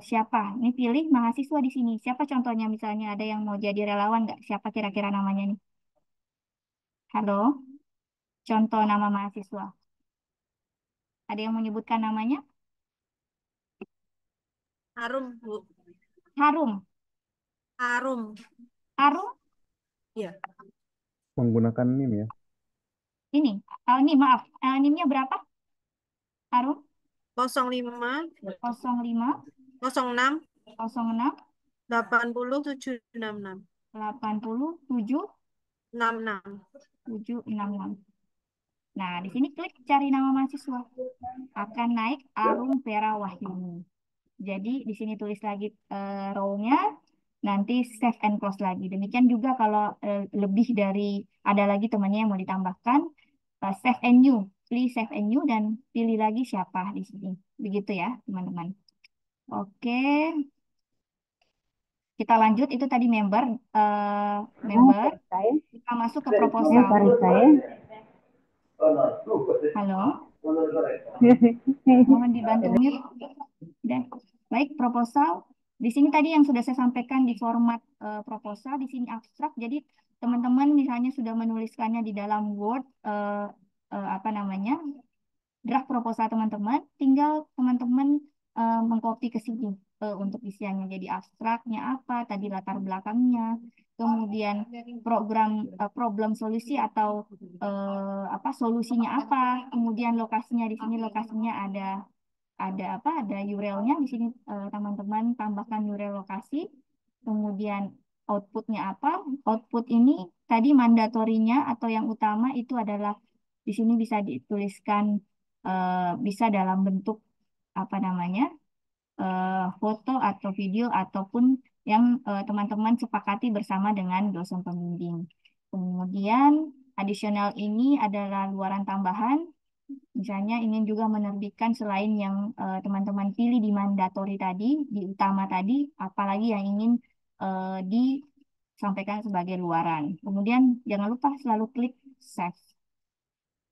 [SPEAKER 1] Siapa? Ini pilih mahasiswa di sini. Siapa contohnya misalnya ada yang mau jadi relawan nggak? Siapa kira-kira namanya nih? Halo? Contoh nama mahasiswa. Ada yang menyebutkan namanya?
[SPEAKER 4] Harum, Bu.
[SPEAKER 1] Harum.
[SPEAKER 4] Harum.
[SPEAKER 1] Harum?
[SPEAKER 4] Iya.
[SPEAKER 5] Menggunakan NIM ya.
[SPEAKER 1] Ini. Ini maaf. NIM-nya berapa? Harum?
[SPEAKER 4] 05
[SPEAKER 1] 05
[SPEAKER 4] 06
[SPEAKER 1] 06
[SPEAKER 4] 80 766
[SPEAKER 1] 80 7
[SPEAKER 4] 66.
[SPEAKER 1] 766. Nah, di sini klik cari nama mahasiswa. Akan naik Arum Vera Wahyuni. Jadi di sini tulis lagi row-nya, nanti save and close lagi. Demikian juga kalau lebih dari ada lagi temannya yang mau ditambahkan, save and new, pilih save and new dan pilih lagi siapa di sini. Begitu ya, teman-teman. Oke, kita lanjut. Itu tadi member, member. Kita masuk ke proposal. Halo, mohon dibantu mute. Udah. Baik, proposal. Di sini tadi yang sudah saya sampaikan di format proposal, di sini abstrak. Jadi teman-teman misalnya sudah menuliskannya di dalam Word, apa namanya, draft proposal teman-teman, tinggal teman-teman mengcopy ke sini untuk isiannya. Jadi abstraknya apa, tadi latar belakangnya, kemudian problem solusi atau apa solusinya apa, kemudian lokasinya di sini lokasinya ada apa ada URL-nya di sini teman-teman tambahkan URL lokasi, kemudian outputnya apa, output ini tadi mandatorinya atau yang utama itu adalah di sini bisa dituliskan bisa dalam bentuk apa namanya foto atau video ataupun yang teman-teman sepakati bersama dengan dosen pembimbing. Kemudian additional ini adalah luaran tambahan. Misalnya ingin juga menerbitkan selain yang teman-teman pilih di mandatory tadi, di utama tadi, apalagi yang ingin disampaikan sebagai luaran. Kemudian jangan lupa selalu klik save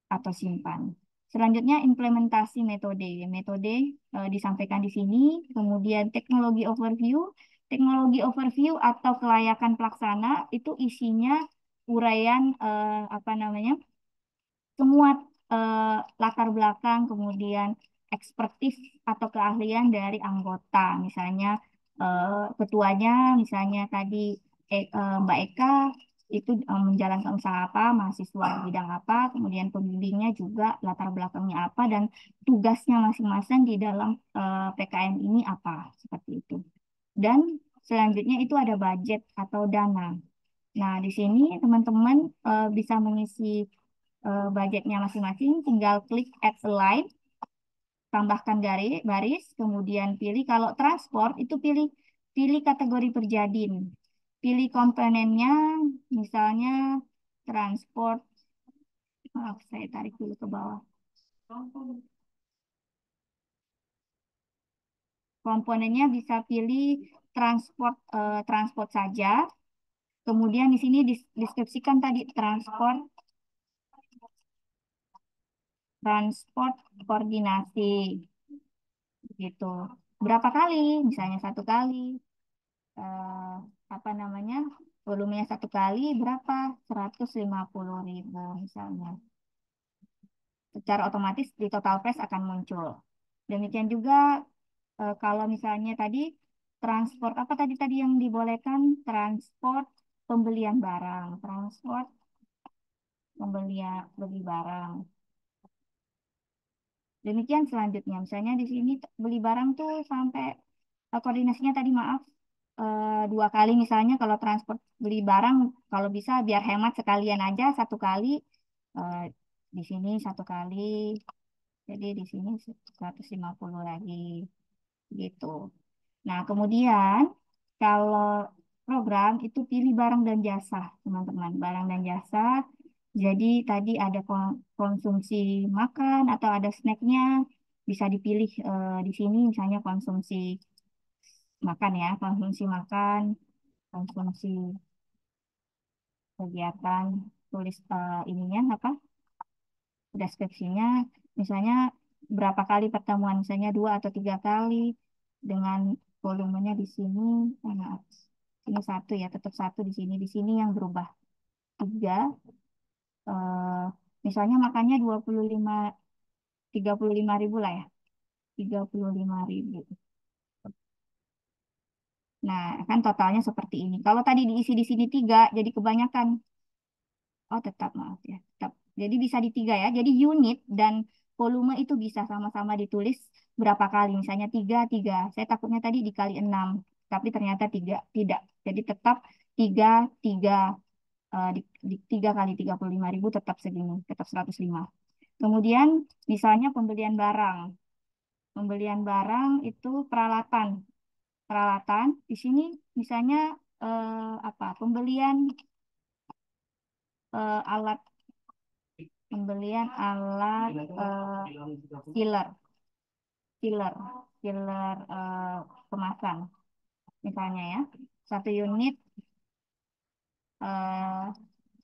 [SPEAKER 1] atau simpan. Selanjutnya implementasi metode. Metode disampaikan di sini. Kemudian teknologi overview. Teknologi overview atau kelayakan pelaksana itu isinya uraian apa namanya semua latar belakang, kemudian ekspertis atau keahlian dari anggota. Misalnya ketuanya, misalnya tadi Mbak Eka itu menjalankan usaha apa, mahasiswa di bidang apa, kemudian pembimbingnya juga latar belakangnya apa, dan tugasnya masing-masing di dalam PKN ini apa, seperti itu. Dan selanjutnya itu ada budget atau dana. Nah, di sini teman-teman bisa mengisi budgetnya masing-masing, tinggal klik add a line, tambahkan baris, kemudian pilih kalau transport itu pilih pilih kategori perjadin, pilih komponennya, misalnya transport, maaf saya tarik dulu ke bawah. Komponennya bisa pilih transport saja. Kemudian di sini deskripsikan tadi transport koordinasi gitu. Berapa kali? Misalnya satu kali. eh, apa namanya? Volumenya satu kali berapa? 150.000 misalnya. Secara otomatis di total price akan muncul. Demikian juga kalau misalnya tadi transport apa tadi tadi yang dibolehkan? Transport pembelian barang, transport beli barang. Demikian selanjutnya, misalnya di sini beli barang tuh sampai koordinasinya tadi maaf dua kali misalnya kalau transport beli barang kalau bisa biar hemat sekalian aja satu kali eh, di sini satu kali jadi di sini 150 lagi gitu. Nah kemudian kalau program itu pilih barang dan jasa teman-teman barang dan jasa. Jadi tadi ada konsumsi makan atau ada snacknya bisa dipilih di sini misalnya konsumsi makan ya, konsumsi makan, konsumsi kegiatan, tulis ininya apa, deskripsinya, misalnya berapa kali pertemuan, misalnya 2 atau 3 kali dengan volumenya di sini, maaf, ini satu ya, tetap satu di sini yang berubah 3, eh, misalnya makannya 35 ribu lah ya, 35.000. Nah, kan totalnya seperti ini. Kalau tadi diisi di sini 3, jadi kebanyakan. Oh, tetap, maaf ya. Tetap. Jadi bisa di 3 ya. Jadi unit dan volume itu bisa sama-sama ditulis berapa kali. Misalnya 3 3. Saya takutnya tadi dikali 6. Tapi ternyata 3. Tidak. Jadi tetap 3 3. Di 3 kali 35.000 tetap segini. Tetap 105. Kemudian misalnya pembelian barang. Pembelian barang itu peralatan. Peralatan di sini misalnya apa? Alat pembelian alat filler, filler, filler kemasan misalnya ya. Satu unit eh,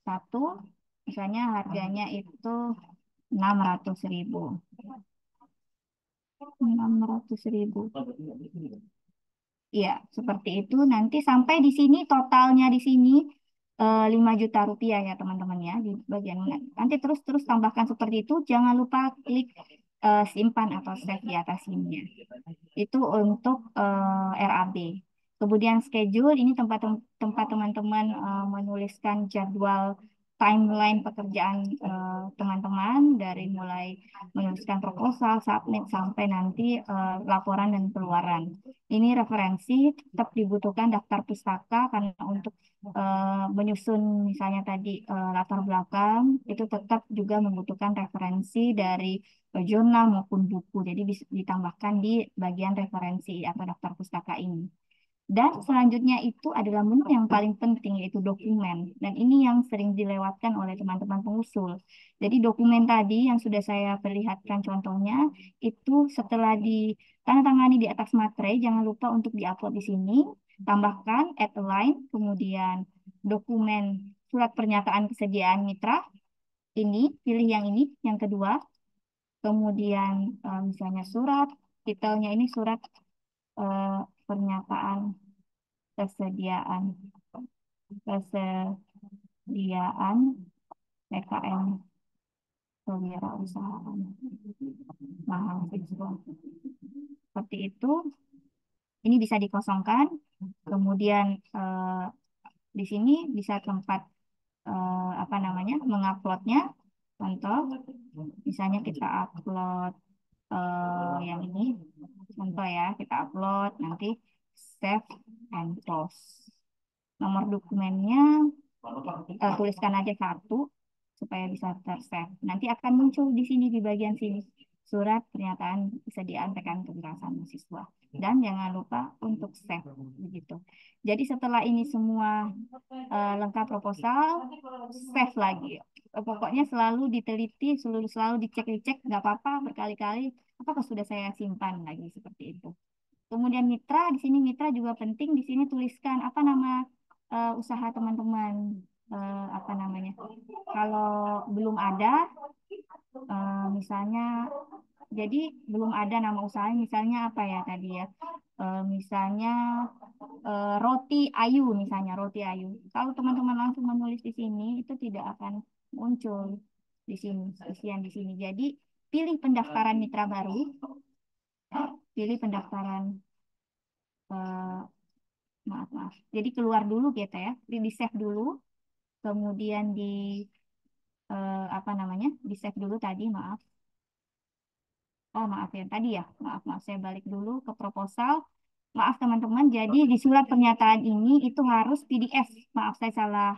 [SPEAKER 1] satu misalnya harganya itu 600.000. 600.000. Iya, seperti itu. Nanti sampai di sini totalnya di sini 5 juta rupiah ya teman-teman ya di bagian nanti terus tambahkan seperti itu. Jangan lupa klik simpan atau save di atas sini ya. Itu untuk RAB. Kemudian schedule ini tempat teman-teman menuliskan jadwal timeline pekerjaan teman-teman dari mulai menuliskan proposal, submit sampai nanti laporan dan keluaran. Ini referensi tetap dibutuhkan daftar pustaka karena untuk menyusun misalnya tadi latar belakang itu tetap juga membutuhkan referensi dari jurnal maupun buku. Jadi bisa ditambahkan di bagian referensi atau daftar pustaka ini. Dan selanjutnya itu adalah menu yang paling penting yaitu dokumen. Dan ini yang sering dilewatkan oleh teman-teman pengusul. Jadi dokumen tadi yang sudah saya perlihatkan contohnya itu setelah ditandatangani di atas materai jangan lupa untuk diupload di sini. Tambahkan add a line, kemudian dokumen surat pernyataan kesediaan mitra. Ini pilih yang ini, yang kedua. Kemudian misalnya surat, titelnya ini surat eh, pernyataan kesediaan kesediaan PKM kewirausahaan mahasiswa. Seperti itu, ini bisa dikosongkan. Kemudian di sini bisa tempat apa namanya menguploadnya. Contoh, misalnya kita upload yang ini, contoh ya, kita upload nanti save and close. Nomor dokumennya tuliskan aja satu supaya bisa tersave. Nanti akan muncul di sini di bagian sini surat pernyataan kesediaan PKM kekerasan mahasiswa. Dan jangan lupa untuk save begitu. Jadi setelah ini semua lengkap proposal, save lagi. Pokoknya selalu diteliti, selalu dicek, nggak apa-apa berkali-kali. Apakah sudah saya simpan lagi seperti itu. Kemudian mitra, di sini mitra juga penting. Di sini tuliskan apa nama usaha teman-teman, apa namanya. Kalau belum ada, misalnya, jadi belum ada nama usaha, misalnya apa ya tadi ya, misalnya roti Ayu, misalnya roti Ayu. Kalau teman-teman langsung menulis di sini, itu tidak akan muncul di sini, isian di sini. Jadi pilih pendaftaran mitra baru, pilih pendaftaran maaf. Jadi keluar dulu gitu ya, di save dulu, kemudian di apa namanya, di save dulu tadi maaf. Oh maaf ya tadi ya, maaf saya balik dulu ke proposal. Maaf teman-teman, jadi di surat pernyataan ini itu harus PDF. Maaf saya salah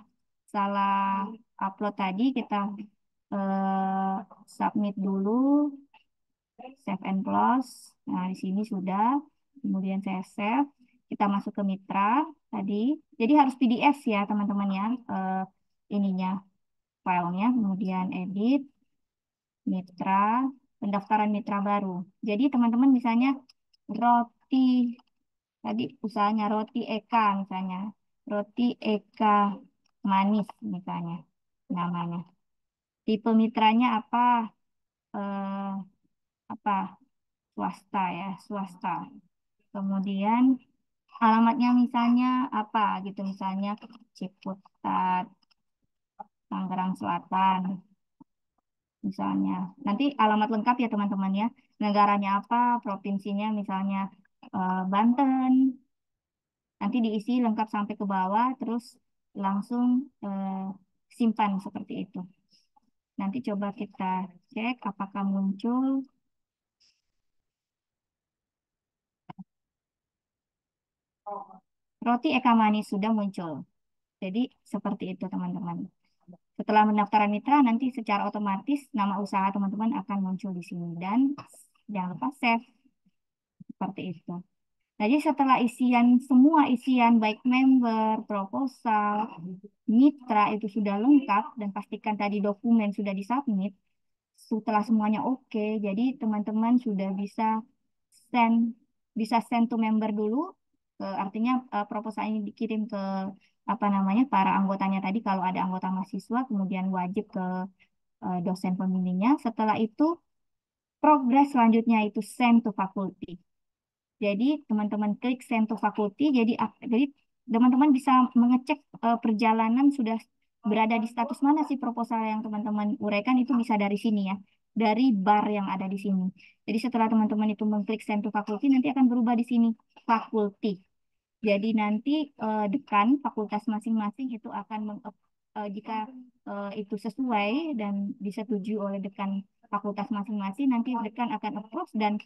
[SPEAKER 1] salah upload tadi. Kita eh, submit dulu, save and close. Nah di sini sudah. Kemudian saya save. Kita masuk ke mitra tadi. Jadi harus PDF ya teman-teman ya. Ininya filenya. Kemudian edit mitra, pendaftaran mitra baru. Jadi teman-teman misalnya roti tadi usahanya roti Eka misalnya. Roti Eka manis misalnya namanya. Tipe mitranya apa? Eh, apa? Swasta ya, swasta. Kemudian alamatnya misalnya apa gitu misalnya Ciputat, Tangerang Selatan misalnya. Nanti alamat lengkap ya teman-teman ya. Negaranya apa, provinsinya misalnya Banten. Nanti diisi lengkap sampai ke bawah, terus langsung simpan seperti itu. Nanti coba kita cek apakah muncul. Roti Eka Manis sudah muncul. Jadi seperti itu teman-teman. Setelah pendaftaran mitra, nanti secara otomatis nama usaha teman-teman akan muncul di sini. Dan jangan lupa save, seperti itu. Jadi setelah semua isian baik member, proposal, mitra itu sudah lengkap dan pastikan tadi dokumen sudah disubmit, setelah semuanya oke, jadi teman-teman sudah send send to member dulu, artinya proposal ini dikirim ke apa namanya para anggotanya tadi kalau ada anggota mahasiswa, kemudian wajib ke dosen pembimbingnya. Setelah itu progres selanjutnya itu send to faculty. Jadi teman-teman klik send to faculty, jadi teman-teman bisa mengecek perjalanan sudah berada di status mana sih proposal yang teman-teman uraikan, itu bisa dari sini ya, dari bar yang ada di sini. Jadi setelah teman-teman itu mengklik send to faculty, nanti akan berubah di sini faculty. Jadi nanti dekan fakultas masing-masing itu akan jika itu sesuai dan disetujui oleh dekan fakultas masing-masing, nanti dekan akan approve dan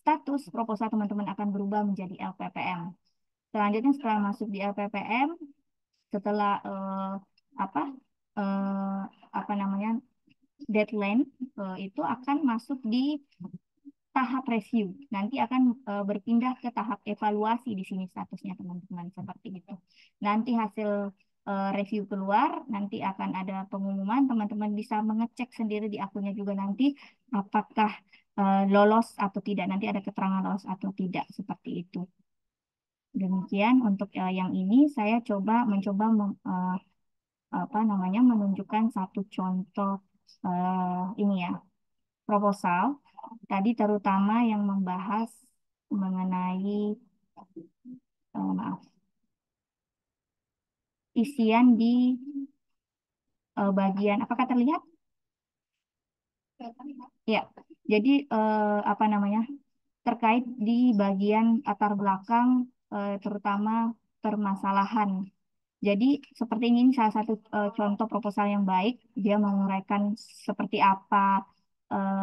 [SPEAKER 1] status proposal teman-teman akan berubah menjadi LPPM. Selanjutnya setelah masuk di LPPM, setelah apa apa namanya deadline itu akan masuk di tahap review. Nanti akan berpindah ke tahap evaluasi di sini statusnya teman-teman, seperti itu. Nanti hasil review keluar, nanti akan ada pengumuman, teman-teman bisa mengecek sendiri di akunnya juga nanti apakah lolos atau tidak. Nanti ada keterangan lolos atau tidak, seperti itu. Demikian untuk yang ini saya mencoba apa namanya menunjukkan satu contoh ini ya, proposal tadi terutama yang membahas mengenai maaf, isian di bagian apakah terlihat? Ya, jadi apa namanya terkait di bagian latar belakang terutama permasalahan. Jadi seperti ini salah satu contoh proposal yang baik. Dia menguraikan seperti apa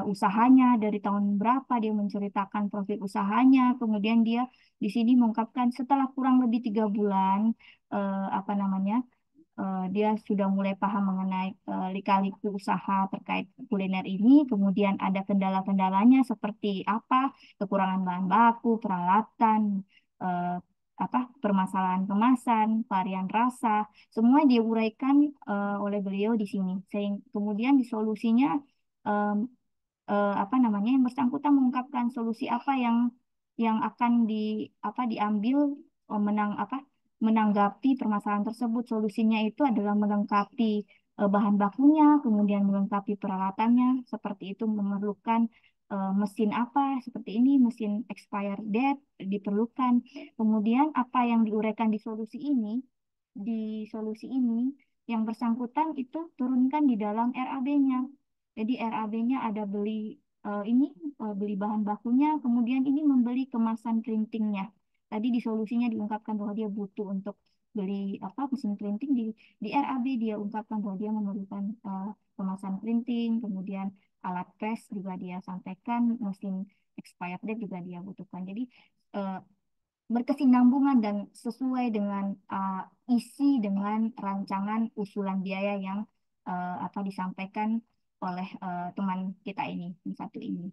[SPEAKER 1] usahanya, dari tahun berapa dia menceritakan profil usahanya. Kemudian dia di sini mengungkapkan setelah kurang lebih 3 bulan apa namanya dia sudah mulai paham mengenai lika-liku usaha terkait kuliner ini. Kemudian ada kendala-kendalanya seperti apa, kekurangan bahan baku, peralatan, eh, apa permasalahan kemasan, varian rasa, semua diuraikan oleh beliau di sini. Sehingga kemudian di solusinya em, apa namanya yang bersangkutan mengungkapkan solusi apa yang akan diambil menanggapi permasalahan tersebut. Solusinya itu adalah melengkapi bahan bakunya, kemudian melengkapi peralatannya, seperti itu memerlukan mesin apa, seperti ini, mesin expired date diperlukan. Kemudian apa yang diuraikan di solusi ini yang bersangkutan itu turunkan di dalam RAB-nya. Jadi RAB-nya ada beli bahan bakunya, kemudian ini membeli kemasan printingnya. Tadi di solusinya diungkapkan bahwa dia butuh untuk beli mesin printing, di RAB dia ungkapkan bahwa dia memerlukan kemasan printing, kemudian alat press juga dia sampaikan, mesin expired date juga dia butuhkan. Jadi eh, berkesinambungan dan sesuai dengan isi dengan rancangan usulan biaya yang disampaikan oleh teman kita ini, yang satu ini.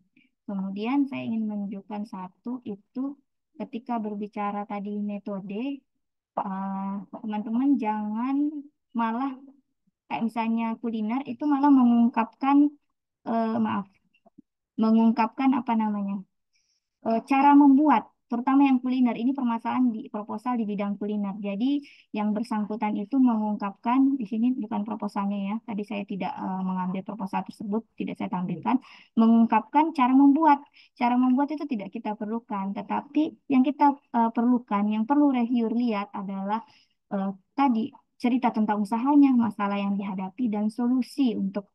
[SPEAKER 1] Kemudian saya ingin menunjukkan satu itu ketika berbicara tadi metode, teman-teman jangan malah kayak misalnya kuliner itu malah maaf, mengungkapkan apa namanya cara membuat, terutama yang kuliner. Ini permasalahan di proposal di bidang kuliner. Jadi yang bersangkutan itu mengungkapkan di sini bukan proposalnya ya. Tadi saya tidak mengambil proposal tersebut, tidak saya tampilkan. Mengungkapkan cara membuat. Cara membuat itu tidak kita perlukan, tetapi yang kita perlukan, yang perlu reviewer lihat adalah tadi cerita tentang usahanya, masalah yang dihadapi dan solusi untuk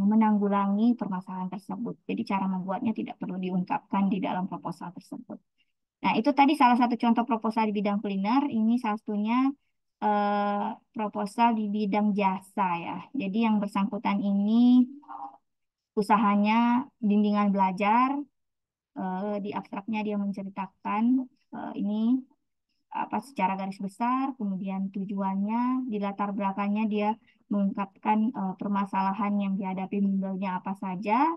[SPEAKER 1] menanggulangi permasalahan tersebut. Jadi cara membuatnya tidak perlu diungkapkan di dalam proposal tersebut. Nah, itu tadi salah satu contoh proposal di bidang kuliner. Ini salah satunya proposal di bidang jasa ya. Jadi yang bersangkutan ini usahanya bimbingan belajar. Di abstraknya dia menceritakan ini apa secara garis besar, kemudian tujuannya, di latar belakangnya dia mengungkapkan permasalahan yang dihadapi bimbelnya apa saja.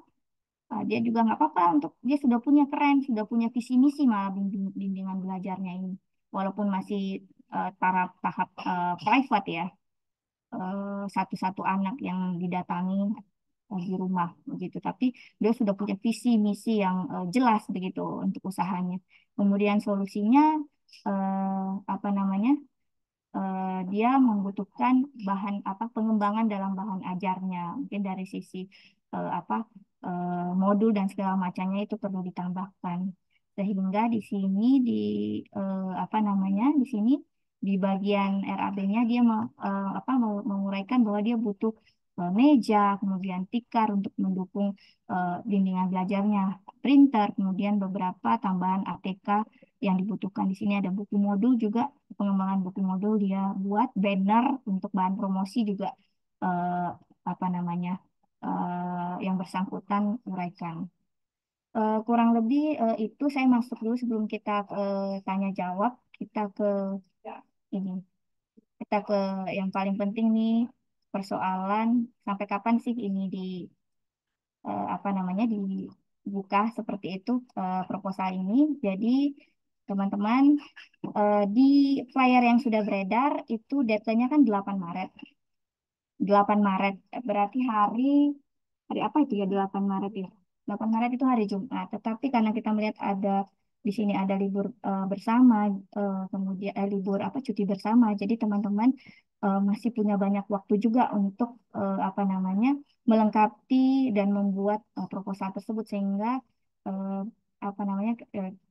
[SPEAKER 1] Dia juga nggak apa-apa untuk dia sudah punya keren, sudah punya visi misi malah bimbingan belajarnya ini, walaupun masih tahap private ya, satu-satu anak yang didatangi di rumah begitu. Tapi dia sudah punya visi misi yang jelas begitu untuk usahanya. Kemudian solusinya apa namanya? Dia membutuhkan bahan apa pengembangan dalam bahan ajarnya. Mungkin dari sisi apa modul dan segala macamnya itu perlu ditambahkan. Sehingga di sini di apa namanya? Di sini di bagian RAB-nya dia apa menguraikan bahwa dia butuh meja, kemudian tikar untuk mendukung bimbingan belajarnya, printer, kemudian beberapa tambahan ATK yang dibutuhkan. Di sini ada buku modul juga, pengembangan buku modul dia buat, banner untuk bahan promosi juga eh, apa namanya yang bersangkutan uraikan. Kurang lebih itu saya masuk dulu sebelum kita tanya jawab, kita ke ini, kita ke yang paling penting nih, persoalan sampai kapan sih ini di apa namanya dibuka seperti itu proposal ini. Jadi teman-teman, di flyer yang sudah beredar itu datanya kan 8 Maret. 8 Maret berarti hari apa itu ya 8 Maret ya? 8 Maret itu hari Jumat. Tetapi karena kita melihat ada di sini ada libur bersama, kemudian libur apa cuti bersama. Jadi teman-teman masih punya banyak waktu juga untuk apa namanya melengkapi dan membuat proposal tersebut, sehingga eh, apa namanya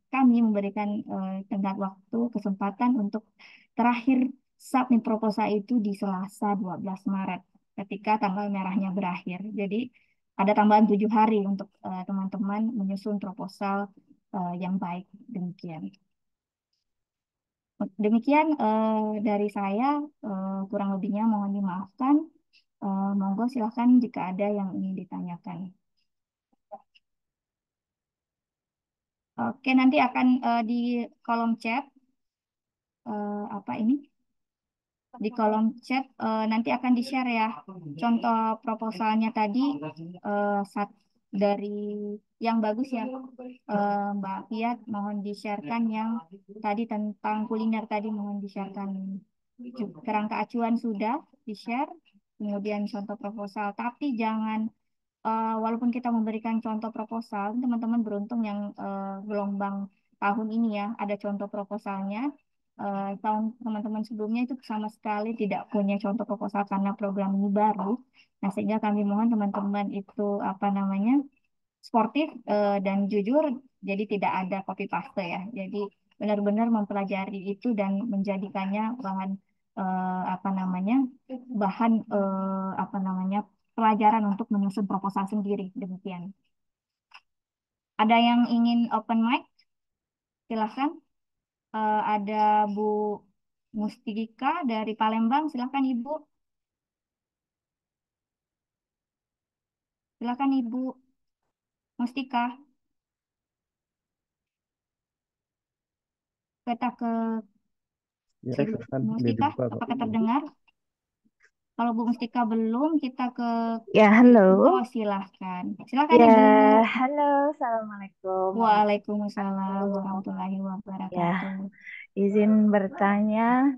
[SPEAKER 1] kami memberikan tenggat waktu kesempatan untuk terakhir submit proposal itu di Selasa 12 Maret ketika tanggal merahnya berakhir. Jadi ada tambahan 7 hari untuk teman-teman menyusun proposal yang baik. Demikian. Demikian dari saya, kurang lebihnya mohon dimaafkan. Monggo silahkan jika ada yang ingin ditanyakan. Oke, nanti akan di kolom chat apa ini? Di kolom chat nanti akan di-share ya contoh proposalnya tadi, dari yang bagus ya, Mbak Fiat mohon di-sharekan yang tadi tentang kuliner tadi, mohon di-sharekan. Kerangka acuan sudah di-share, kemudian contoh proposal, tapi jangan walaupun kita memberikan contoh proposal, teman-teman beruntung yang gelombang tahun ini ya ada contoh proposalnya. Tahun teman-teman sebelumnya itu sama sekali tidak punya contoh proposal karena program ini baru. Nah, sehingga kami mohon teman-teman itu apa namanya sportif dan jujur, jadi tidak ada copy paste ya. Jadi benar-benar mempelajari itu dan menjadikannya bahan apa namanya apa namanya pelajaran untuk menyusun proposal sendiri. Demikian. Ada yang ingin open mic? Silahkan. Ada Bu Mustika dari Palembang. Silahkan Ibu. Silahkan Ibu Mustika. Kita ke
[SPEAKER 5] Ya,
[SPEAKER 1] Ibu
[SPEAKER 5] silakan dia
[SPEAKER 1] Mustika.
[SPEAKER 5] dibuka kok.
[SPEAKER 1] Apakah terdengar? Kalau Bu Mustika belum, kita ke
[SPEAKER 6] Ya, halo.
[SPEAKER 1] Oh, silahkan. Silahkan
[SPEAKER 6] Ya,
[SPEAKER 1] Ibu.
[SPEAKER 6] halo. Assalamualaikum.
[SPEAKER 1] Waalaikumsalam warahmatullahi
[SPEAKER 6] Ya,
[SPEAKER 1] wabarakatuh.
[SPEAKER 6] izin bertanya.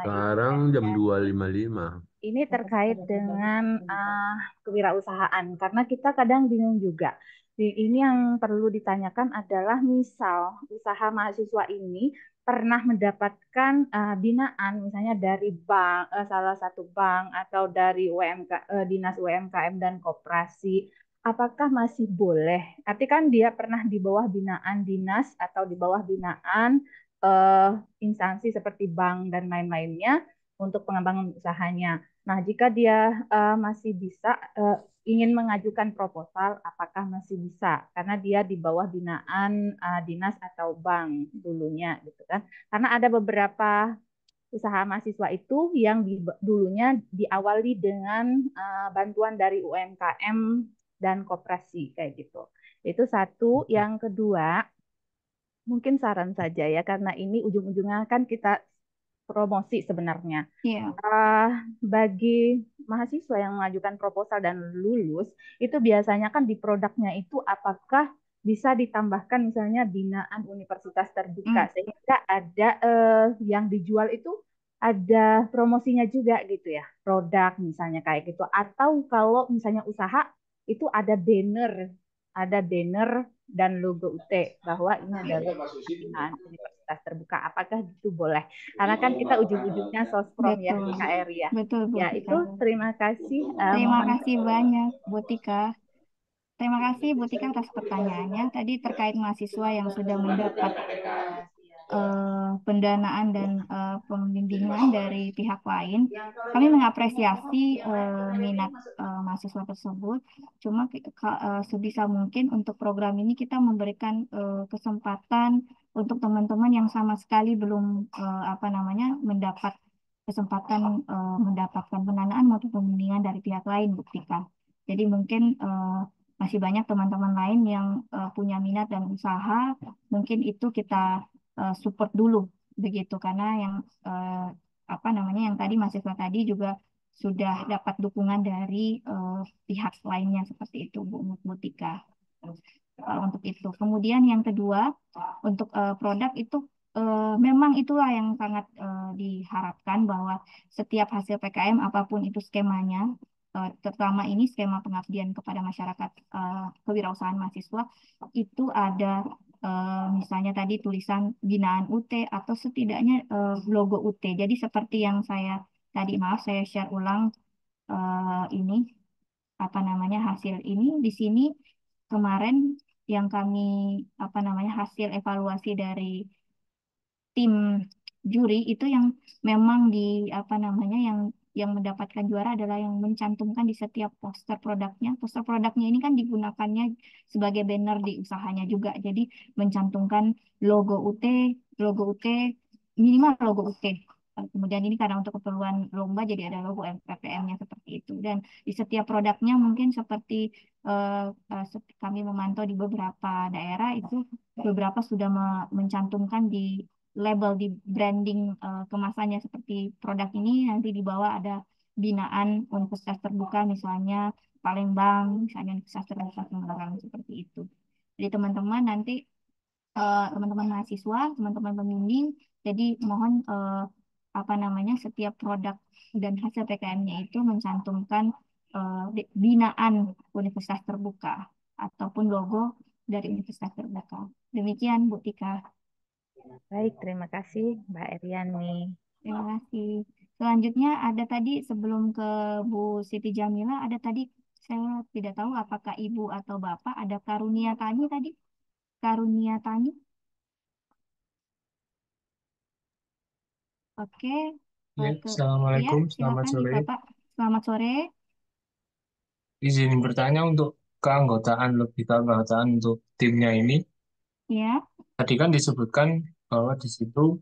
[SPEAKER 7] Sekarang jam 2.55.
[SPEAKER 6] Ini terkait dengan kewirausahaan, karena kita kadang bingung juga. Ini yang perlu ditanyakan adalah misal usaha mahasiswa ini pernah mendapatkan binaan, misalnya dari bank, salah satu bank atau dari dinas UMKM dan koperasi, apakah masih boleh? Arti kan dia pernah di bawah binaan dinas atau di bawah binaan eh, instansi seperti bank dan lain-lainnya untuk pengembangan usahanya. Nah, jika dia masih bisa ingin mengajukan proposal, apakah masih bisa? Karena dia di bawah binaan dinas atau bank dulunya, gitu kan? Karena ada beberapa usaha mahasiswa itu yang dulunya diawali dengan bantuan dari UMKM dan koperasi kayak gitu. Itu satu. Yang kedua, mungkin saran saja ya, karena ini ujung-ujungnya kan kita promosi sebenarnya.
[SPEAKER 1] Iya.
[SPEAKER 6] Ah, bagi mahasiswa yang mengajukan proposal dan lulus, itu biasanya kan di produknya itu apakah bisa ditambahkan misalnya binaan universitas terbuka,
[SPEAKER 1] Hmm.
[SPEAKER 6] sehingga ada yang dijual itu ada promosinya juga gitu ya, produk misalnya kayak gitu. Atau kalau misalnya usaha itu ada banner dan logo UT bahwa ini adalah binaan universitas terbuka. Apakah itu boleh? Karena kan kita ujung-ujungnya sosprom ya,
[SPEAKER 1] Betul.
[SPEAKER 6] Kak Eri ya.
[SPEAKER 1] Betul, Bu
[SPEAKER 6] Ya, itu
[SPEAKER 1] Tika.
[SPEAKER 6] terima kasih.
[SPEAKER 1] Terima
[SPEAKER 6] Mohon
[SPEAKER 1] kasih banyak, Bu Tika. Terima kasih Bu Tika atas pertanyaannya. Tadi terkait mahasiswa yang sudah mendapat pendanaan dan pembimbingan dari pihak lain. Kami mengapresiasi minat mahasiswa tersebut. Cuma sebisa mungkin untuk program ini kita memberikan kesempatan untuk teman-teman yang sama sekali belum apa namanya mendapat kesempatan mendapatkan pendanaan maupun pembimbingan dari pihak lain, Bu Tika. Jadi mungkin masih banyak teman-teman lain yang punya minat dan usaha, mungkin itu kita support dulu begitu karena yang apa namanya yang tadi mahasiswa tadi juga sudah dapat dukungan dari pihak lainnya seperti itu Bu Mutika. Untuk itu. Kemudian yang kedua untuk produk itu memang itulah yang sangat diharapkan bahwa setiap hasil PKM apapun itu skemanya, terutama ini skema pengabdian kepada masyarakat kewirausahaan mahasiswa itu ada misalnya tadi tulisan binaan UT atau setidaknya logo UT. Jadi seperti yang saya tadi maaf saya share ulang ini apa namanya hasil ini di sini kemarin yang kami apa namanya hasil evaluasi dari tim juri itu yang memang di apa namanya yang mendapatkan juara adalah yang mencantumkan di setiap poster produknya. Poster produknya ini kan digunakannya sebagai banner di usahanya juga. Jadi mencantumkan logo UT, logo UT minimal logo UT. Kemudian ini karena untuk keperluan lomba jadi ada logo PPM-nya seperti itu. Dan di setiap produknya mungkin seperti kami memantau di beberapa daerah itu beberapa sudah mencantumkan di label di branding kemasannya seperti produk ini nanti di bawah ada binaan universitas terbuka misalnya Palembang, misalnya Universitas Terbuka Semarang seperti itu. Jadi teman-teman nanti teman-teman mahasiswa, teman-teman pembimbing, jadi mohon apa namanya setiap produk dan hasil PKM-nya itu mencantumkan binaan Universitas Terbuka ataupun logo dari Universitas Terbuka. Demikian Bu Tika.
[SPEAKER 6] baik, terima kasih Mbak Eriani.
[SPEAKER 1] Terima kasih. Selanjutnya ada tadi sebelum ke Bu Siti Jamila, ada tadi saya tidak tahu apakah Ibu atau Bapak ada Karunia Tani tadi. Karunia Tani. Oke.
[SPEAKER 8] Ya,
[SPEAKER 1] Ke, ya,
[SPEAKER 8] Assalamualaikum, selamat
[SPEAKER 1] silakan
[SPEAKER 8] sore.
[SPEAKER 1] Bapak. Selamat sore.
[SPEAKER 8] Izin bertanya untuk keanggotaan untuk timnya ini.
[SPEAKER 1] Ya,
[SPEAKER 8] Tadi kan disebutkan bahwa di situ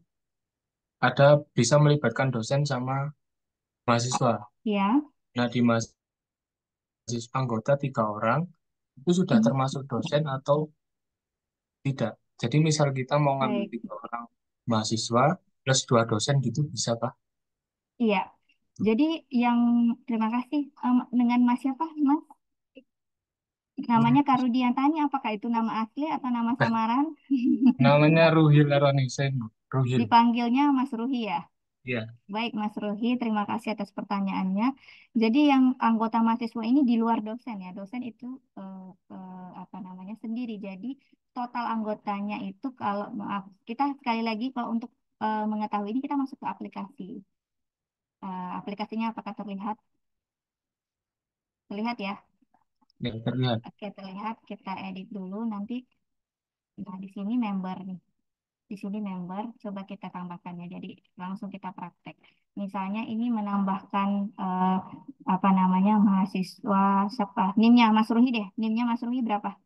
[SPEAKER 8] ada bisa melibatkan dosen sama mahasiswa.
[SPEAKER 1] ya.
[SPEAKER 8] Nah, di mahasiswa anggota 3 orang, itu sudah
[SPEAKER 1] Mhm.
[SPEAKER 8] termasuk dosen atau tidak? Jadi misal kita mau ngambil
[SPEAKER 1] Baik.
[SPEAKER 8] 3 orang mahasiswa plus 2 dosen gitu bisa Pak?
[SPEAKER 1] Iya. Jadi yang terima kasih dengan Mas siapa, Mas? Namanya Karudiantani, apakah itu nama asli atau nama samaran?
[SPEAKER 8] Namanya Ruhil Aronisen, Ruhil.
[SPEAKER 1] Dipanggilnya Mas Ruhi ya?
[SPEAKER 8] Ya,
[SPEAKER 1] Baik, Mas Ruhi, terima kasih atas pertanyaannya. Jadi yang anggota mahasiswa ini di luar dosen ya. Dosen itu apa namanya sendiri. Jadi total anggotanya itu kalau maaf, kita sekali lagi kalau untuk mengetahui ini kita masuk ke aplikasi. Aplikasinya apakah terlihat? Terlihat ya?
[SPEAKER 8] ya terlihat.
[SPEAKER 1] Oke, terlihat. Kita edit dulu nanti. Nah, di sini member nih. Di sini member, coba kita tambahkan ya. Jadi langsung kita praktek. Misalnya ini menambahkan apa namanya mahasiswa siapa? NIM-nya Mas Ruhi deh. NIM-nya Mas Ruhi berapa?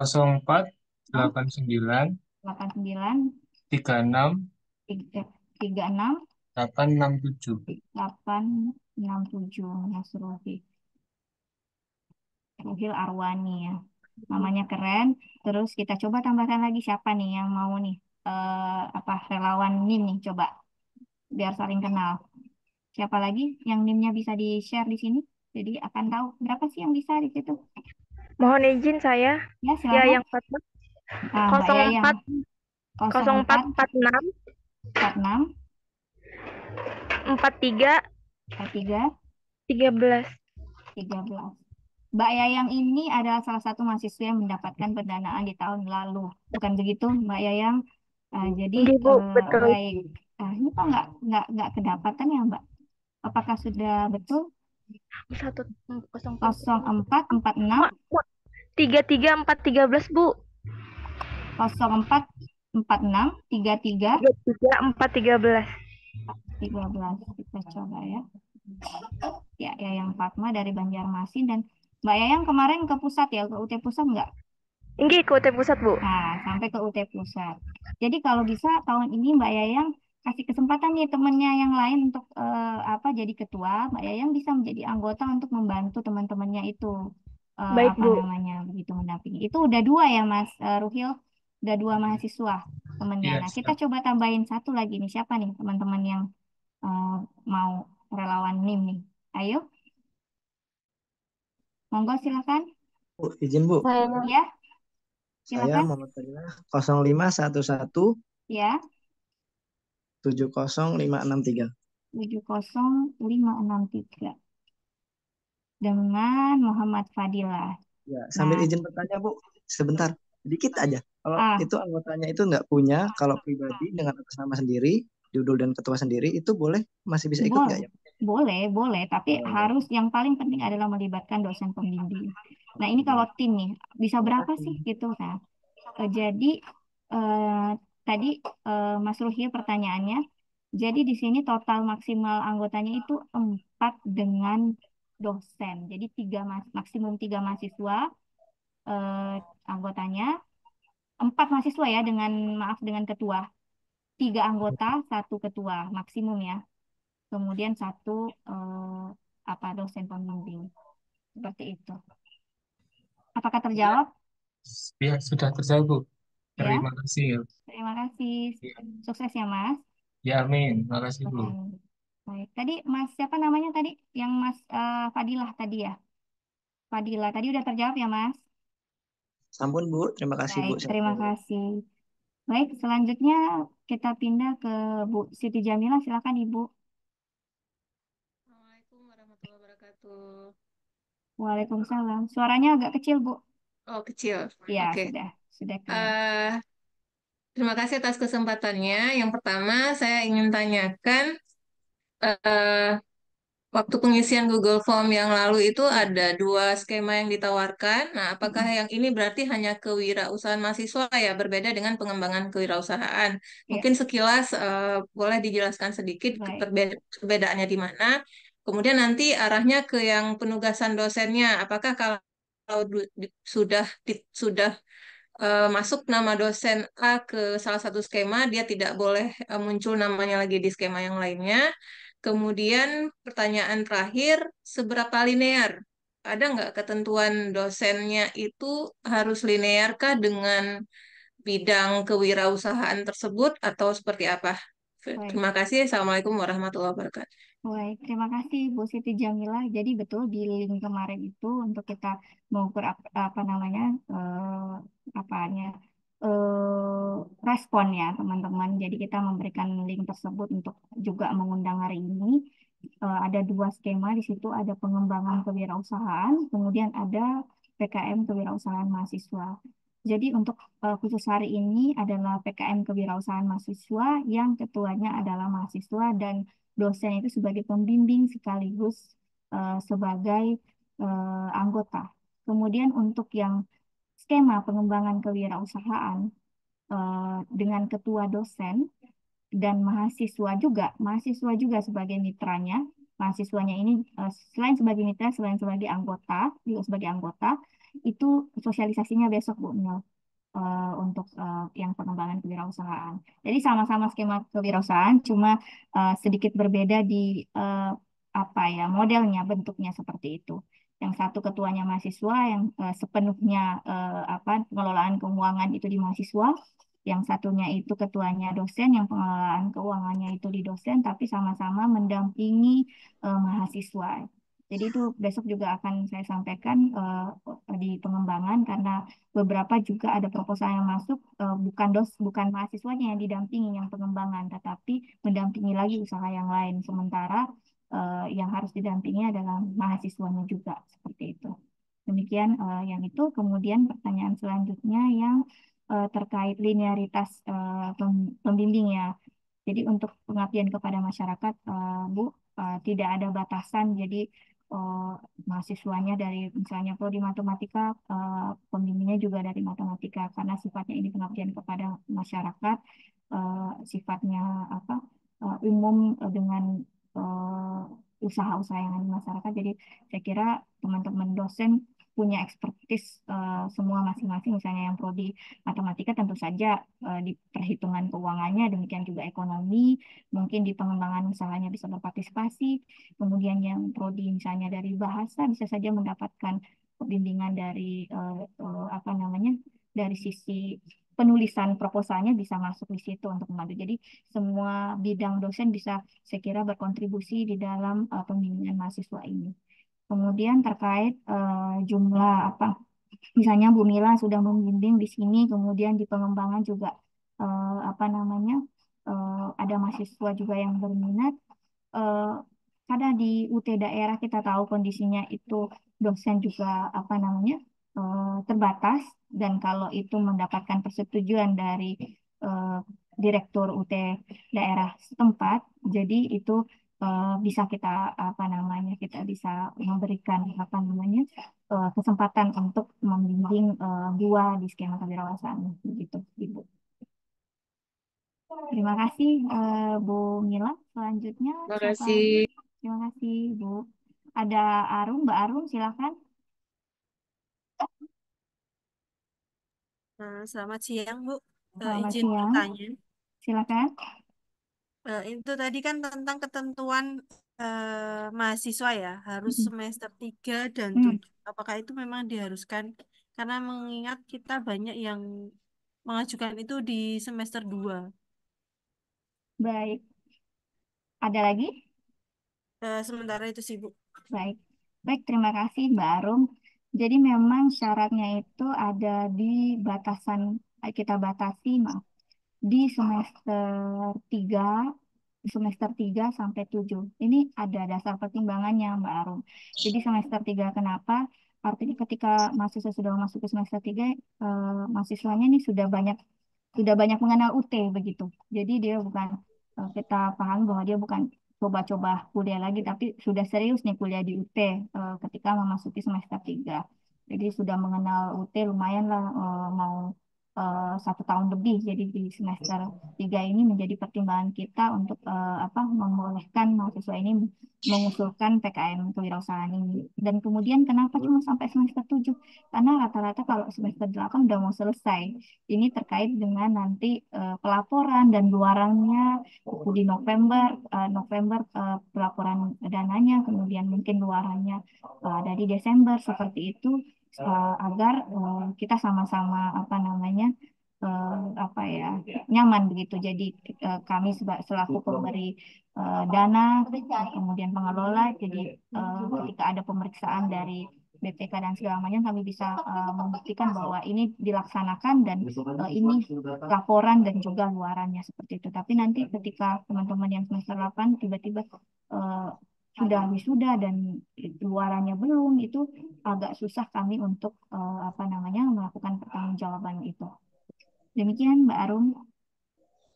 [SPEAKER 8] 04
[SPEAKER 1] Oh,
[SPEAKER 8] 89
[SPEAKER 1] 89
[SPEAKER 8] 36
[SPEAKER 1] 36
[SPEAKER 8] 867.
[SPEAKER 1] 867 Mas Ruhi. Ruhil Arwani ya. namanya keren. Terus kita coba tambahkan lagi siapa nih yang mau nih apa relawan NIM nih coba biar saling kenal. Siapa lagi yang NIM-nya bisa di-share di sini? Jadi akan tahu berapa sih yang bisa di situ.
[SPEAKER 9] Mohon izin saya.
[SPEAKER 1] Ya,
[SPEAKER 9] Ya,
[SPEAKER 1] silakan.
[SPEAKER 9] yang Fatma.
[SPEAKER 1] Mbak Yayang
[SPEAKER 9] 04
[SPEAKER 1] 04
[SPEAKER 9] 46
[SPEAKER 1] 46
[SPEAKER 9] 43
[SPEAKER 1] 43
[SPEAKER 9] 13.
[SPEAKER 1] 13. Mbak Yayang ini adalah salah satu mahasiswa yang mendapatkan pendanaan di tahun lalu. Bukan begitu, Mbak Yayang? Jadi
[SPEAKER 9] Nggih, Bu, betul.
[SPEAKER 1] baik. Ini kok nggak kedapatan ya, Mbak? Apakah sudah betul? 0446
[SPEAKER 9] 33 4 13, Bu.
[SPEAKER 1] 0446 33
[SPEAKER 9] 33 4 13.
[SPEAKER 1] 13. Kita coba ya. Ya, Yayang Fatma dari Banjarmasin. Dan Mbak Yayang kemarin ke pusat ya, ke UT Pusat nggak?
[SPEAKER 9] Nggih, ke UT Pusat, Bu.
[SPEAKER 1] Nah, sampai ke UT Pusat. Jadi kalau bisa tahun ini Mbak Yayang kasih kesempatan nih temennya yang lain untuk apa jadi ketua. Mbak Yayang bisa menjadi anggota untuk membantu teman-temannya itu
[SPEAKER 9] Baik,
[SPEAKER 1] apa
[SPEAKER 9] Bu.
[SPEAKER 1] namanya begitu mendampingi. Itu udah dua ya Mas Ruhil, udah dua mahasiswa temennya.
[SPEAKER 8] Iya,
[SPEAKER 1] Nah, kita
[SPEAKER 8] siap.
[SPEAKER 1] coba tambahin satu lagi nih. Siapa nih teman-teman yang mau relawan NIM nih? Ayo, monggo silakan.
[SPEAKER 5] Bu, izin Bu.
[SPEAKER 1] Ya,
[SPEAKER 5] Saya
[SPEAKER 1] silakan.
[SPEAKER 5] Muhammad Fadilah 0511
[SPEAKER 1] Ya.
[SPEAKER 5] 70563.
[SPEAKER 1] 70563 dengan Muhammad Fadilah.
[SPEAKER 5] Ya, sambil
[SPEAKER 1] Nah,
[SPEAKER 5] izin bertanya Bu, sebentar, sedikit aja. Kalau
[SPEAKER 1] ah,
[SPEAKER 5] itu anggotanya itu nggak punya, kalau pribadi dengan atas nama sendiri, judul dan ketua sendiri, itu boleh masih bisa ikut nggak
[SPEAKER 1] boleh,
[SPEAKER 5] ya?
[SPEAKER 1] boleh, tapi
[SPEAKER 5] Oh,
[SPEAKER 1] harus yang paling penting adalah melibatkan dosen pembimbing. Nah, ini kalau tim nih, bisa
[SPEAKER 5] terima
[SPEAKER 1] berapa
[SPEAKER 5] kasih.
[SPEAKER 1] sih gitu? Nah, jadi eh, tadi Mas Ruhil pertanyaannya, jadi di sini total maksimal anggotanya itu 4 dengan dosen. Jadi maksimum 3 mahasiswa anggotanya, 4 mahasiswa ya dengan maaf dengan ketua. 3 anggota, 1 ketua maksimum ya. Kemudian 1 apa dosen pembimbing. Seperti itu. Apakah
[SPEAKER 8] Ya,
[SPEAKER 1] terjawab?
[SPEAKER 8] ya, sudah terjawab, Bu.
[SPEAKER 1] Ya,
[SPEAKER 8] Terima kasih.
[SPEAKER 1] terima kasih.
[SPEAKER 8] Ya,
[SPEAKER 1] Sukses ya, Mas.
[SPEAKER 8] ya, amin. Terima kasih, Bu.
[SPEAKER 1] Baik. Baik. Tadi Mas siapa namanya tadi? Yang Mas Fadilah tadi ya. Fadilah tadi udah terjawab ya, Mas?
[SPEAKER 5] Sampun Bu, terima kasih Bu.
[SPEAKER 1] Baik, terima kasih. Baik, selanjutnya kita pindah ke Bu Siti Jamila. Silakan Ibu.
[SPEAKER 10] Assalamualaikum warahmatullahi wabarakatuh.
[SPEAKER 1] Waalaikumsalam. Suaranya agak kecil, Bu.
[SPEAKER 10] Oh, kecil.
[SPEAKER 1] Ya,
[SPEAKER 10] Oke.
[SPEAKER 1] sudah clear.
[SPEAKER 10] Eh, Terima kasih atas kesempatannya. Yang pertama, saya ingin tanyakan, eh, waktu pengisian Google Form yang lalu itu ada 2 skema yang ditawarkan. Nah, apakah yang ini berarti hanya kewirausahaan mahasiswa ya, berbeda dengan pengembangan kewirausahaan?
[SPEAKER 1] Ya,
[SPEAKER 10] Mungkin sekilas boleh dijelaskan sedikit
[SPEAKER 1] baik.
[SPEAKER 10] perbedaannya di mana. Kemudian nanti arahnya ke yang penugasan dosennya. Apakah kalau sudah masuk nama dosen A ke salah satu skema, dia tidak boleh muncul namanya lagi di skema yang lainnya. Kemudian pertanyaan terakhir, seberapa linear? Ada nggak ketentuan dosennya itu harus linearkah dengan bidang kewirausahaan tersebut atau seperti apa?
[SPEAKER 1] Baik.
[SPEAKER 10] Terima kasih. Assalamualaikum warahmatullahi wabarakatuh.
[SPEAKER 1] Baik, terima kasih Bu Siti Jamila. Jadi betul di link kemarin itu untuk kita mengukur apa namanya apanya respon ya teman-teman. Jadi kita memberikan link tersebut untuk juga mengundang hari ini. Ada 2 skema di situ, ada pengembangan kewirausahaan, kemudian ada PKM kewirausahaan mahasiswa. Jadi untuk khusus hari ini adalah PKM kewirausahaan mahasiswa yang ketuanya adalah mahasiswa dan dosen itu sebagai pembimbing sekaligus sebagai anggota. Kemudian untuk yang skema pengembangan kewirausahaan dengan ketua dosen dan mahasiswa juga sebagai mitranya. Mahasiswanya ini selain sebagai mitra, selain sebagai anggota, juga sebagai anggota, itu sosialisasinya besok Bu Mil untuk yang pengembangan kewirausahaan. Jadi sama-sama skema kewirausahaan, cuma sedikit berbeda di apa ya modelnya, bentuknya seperti itu. Yang satu ketuanya mahasiswa yang sepenuhnya pengelolaan keuangan itu di mahasiswa. Yang satunya itu ketuanya dosen, yang pengelolaan keuangannya itu di dosen, tapi sama-sama mendampingi mahasiswa. Jadi itu besok juga akan saya sampaikan di pengembangan karena beberapa juga ada proposal yang masuk bukan mahasiswanya yang didampingi yang pengembangan, tetapi mendampingi lagi usaha yang lain. Sementara yang harus didampingi adalah mahasiswanya juga seperti itu. Demikian yang itu. Kemudian pertanyaan selanjutnya yang terkait linearitas pembimbing ya. Jadi untuk pengabdian kepada masyarakat, Bu, tidak ada batasan. Jadi eh, mahasiswanya dari misalnya prodi matematika, pembimbingnya juga dari matematika karena sifatnya ini pengabdian kepada masyarakat, sifatnya umum dengan eh, usaha-usaha yang ada di masyarakat. Jadi saya kira teman-teman dosen punya ekspertis semua masing-masing, misalnya yang prodi matematika tentu saja di perhitungan keuangannya, demikian juga ekonomi, mungkin di pengembangan usahanya bisa berpartisipasi. Kemudian yang prodi misalnya dari bahasa bisa saja mendapatkan pembimbingan dari dari sisi penulisan proposalnya bisa masuk di situ untuk membantu. Jadi semua bidang dosen bisa saya kira berkontribusi di dalam pembimbingan mahasiswa ini. Kemudian terkait jumlah misalnya Bu Mila sudah membimbing di sini, kemudian di pengembangan juga ada mahasiswa juga yang berminat. Eh, Karena di UT daerah kita tahu kondisinya itu dosen juga terbatas, dan kalau itu mendapatkan persetujuan dari eh, direktur UT daerah setempat, jadi itu bisa kita kita bisa memberikan kesempatan untuk membimbing dua di skema kewirausahaan begitu Ibu. Terima kasih Bu Mila. Selanjutnya
[SPEAKER 10] Terima
[SPEAKER 1] siapa
[SPEAKER 10] kasih.
[SPEAKER 1] lagi? Terima kasih Bu. Ada Mbak Arum silakan.
[SPEAKER 4] Selamat siang, Bu.
[SPEAKER 1] Selamat
[SPEAKER 4] Izin
[SPEAKER 1] siang.
[SPEAKER 4] bertanya.
[SPEAKER 1] Silakan.
[SPEAKER 4] Itu tadi kan tentang ketentuan mahasiswa ya, harus semester 3 dan 7. Apakah itu memang diharuskan? Karena mengingat kita banyak yang mengajukan itu di semester 2.
[SPEAKER 1] Baik. Ada lagi?
[SPEAKER 4] Sementara itu sih, Bu.
[SPEAKER 1] Baik. Baik, terima kasih Mbak Arum. Jadi memang syaratnya itu ada di batasan, kita batasi maaf, di semester 3 sampai 7. Ini ada dasar pertimbangannya Mbak Arum. Jadi semester 3 kenapa? Artinya ketika mahasiswa sudah masuk ke semester 3, mahasiswanya ini sudah banyak mengenal UT begitu. Jadi dia bukan kita paham bahwa dia bukan coba-coba kuliah lagi, tapi sudah serius nih kuliah di UT ketika memasuki semester 3. Jadi sudah mengenal UT lumayan lah, mau 1 tahun lebih. Jadi di semester 3 ini menjadi pertimbangan kita untuk membolehkan mahasiswa ini mengusulkan PKM kewirausahaan ini. Dan kemudian kenapa cuma sampai semester 7? Karena rata-rata kalau semester 8 udah mau selesai. Ini terkait dengan nanti pelaporan dan luarannya di November pelaporan dananya, kemudian mungkin luarannya dari Desember seperti itu, agar kita sama-sama nyaman begitu. Jadi kami selaku pemberi dana, kemudian pengelola, jadi ketika ada pemeriksaan dari BPK dan segala macam, kami bisa membuktikan bahwa ini dilaksanakan dan ini laporan dan juga luarannya seperti itu. Tapi nanti ketika teman-teman yang semester 8 tiba-tiba sudah wisuda dan luarannya belum, itu agak susah kami untuk melakukan pertanggungjawaban itu. Demikian Mbak Arum.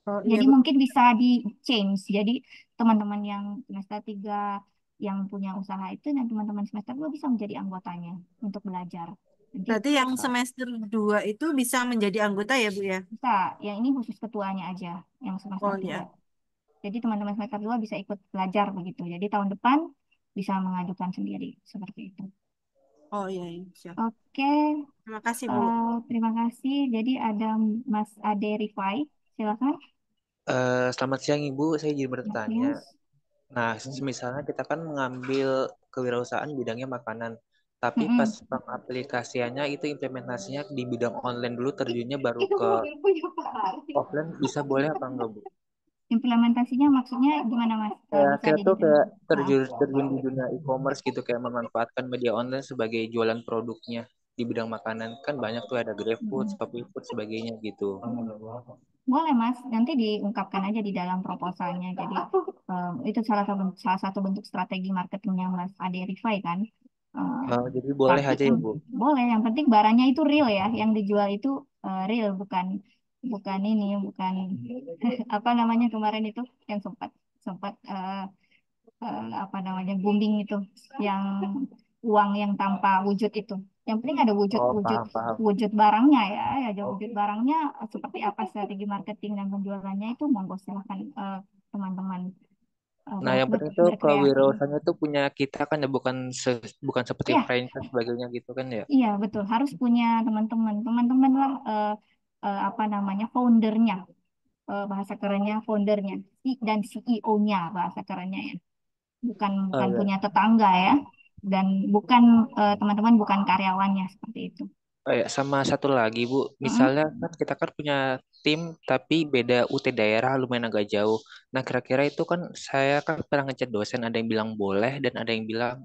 [SPEAKER 4] Oh, iya,
[SPEAKER 1] Jadi
[SPEAKER 4] Bu.
[SPEAKER 1] mungkin bisa di change. Jadi teman-teman yang semester 3 yang punya usaha itu dan teman-teman semester 2 bisa menjadi anggotanya untuk belajar. Nanti
[SPEAKER 4] Berarti yang semester 2 itu bisa menjadi anggota ya, Bu ya?
[SPEAKER 1] bisa, yang ini khusus ketuanya aja yang semester
[SPEAKER 4] Oh
[SPEAKER 1] 3.
[SPEAKER 4] ya.
[SPEAKER 1] Jadi teman-teman semester 2 bisa ikut belajar begitu. Jadi tahun depan bisa mengajukan sendiri seperti itu.
[SPEAKER 4] Oh iya, iya. Siap.
[SPEAKER 1] Oke,
[SPEAKER 4] Terima kasih, Bu.
[SPEAKER 1] terima kasih. Jadi ada Mas Ade Rifai, silakan.
[SPEAKER 11] Selamat siang Ibu, saya jadi bertanya.
[SPEAKER 1] Yes.
[SPEAKER 11] Nah, misalnya kita kan mengambil kewirausahaan bidangnya makanan. Tapi pas
[SPEAKER 1] Mm-mm.
[SPEAKER 11] pengaplikasiannya itu implementasinya di bidang online dulu, terjunnya baru
[SPEAKER 1] Itu
[SPEAKER 11] ke
[SPEAKER 1] mobil punya Pak Arti.
[SPEAKER 11] offline, bisa boleh apa enggak, Bu?
[SPEAKER 1] Implementasinya maksudnya gimana Mas?
[SPEAKER 11] Kayak
[SPEAKER 1] Bisa
[SPEAKER 11] kita tuh kayak
[SPEAKER 1] dijelaskan? Maaf.
[SPEAKER 11] terjun di dunia e-commerce gitu, kayak memanfaatkan media online sebagai jualan produknya di bidang makanan. Kan banyak tuh ada GrabFood,
[SPEAKER 1] Mm-mm.
[SPEAKER 11] Shopee sebagainya gitu.
[SPEAKER 1] Boleh Mas, nanti diungkapkan aja di dalam proposalnya. Jadi itu salah satu bentuk strategi marketingnya Mas Ade Rifai kan.
[SPEAKER 11] Jadi boleh
[SPEAKER 1] Tapi
[SPEAKER 11] aja ya,
[SPEAKER 1] yang
[SPEAKER 11] Bu.
[SPEAKER 1] boleh, yang penting barangnya itu real ya, yang dijual itu real, bukan bukan ini, bukan apa namanya kemarin itu yang sempat sempat apa namanya booming itu, yang uang yang tanpa wujud itu. Yang penting ada wujud
[SPEAKER 11] Oh,
[SPEAKER 1] wujud
[SPEAKER 11] paham.
[SPEAKER 1] wujud barangnya ya, ada wujud barangnya seperti apa strategi marketing dan penjualannya itu monggo silahkan teman-teman
[SPEAKER 11] Nah, yang penting tuh
[SPEAKER 1] berkreasi.
[SPEAKER 11] kewirausahaannya tuh punya kita kan ya, bukan seperti
[SPEAKER 1] Iya,
[SPEAKER 11] franchise sebagainya gitu kan ya.
[SPEAKER 1] iya betul. Harus punya teman-teman. Teman-teman lah apa namanya foundernya, bahasa kerennya foundernya, dan CEO-nya bahasa kerennya ya. Bukan
[SPEAKER 11] Oh
[SPEAKER 1] bukan
[SPEAKER 11] ya.
[SPEAKER 1] punya tetangga ya. Dan bukan teman-teman bukan karyawannya seperti itu.
[SPEAKER 11] Oh ya, sama satu lagi Bu,
[SPEAKER 1] Mm-mm.
[SPEAKER 11] misalnya kan kita kan punya tim tapi beda UT daerah lumayan agak jauh. Nah, kira-kira itu kan saya kan pernah ngechat dosen, ada yang bilang boleh dan ada yang bilang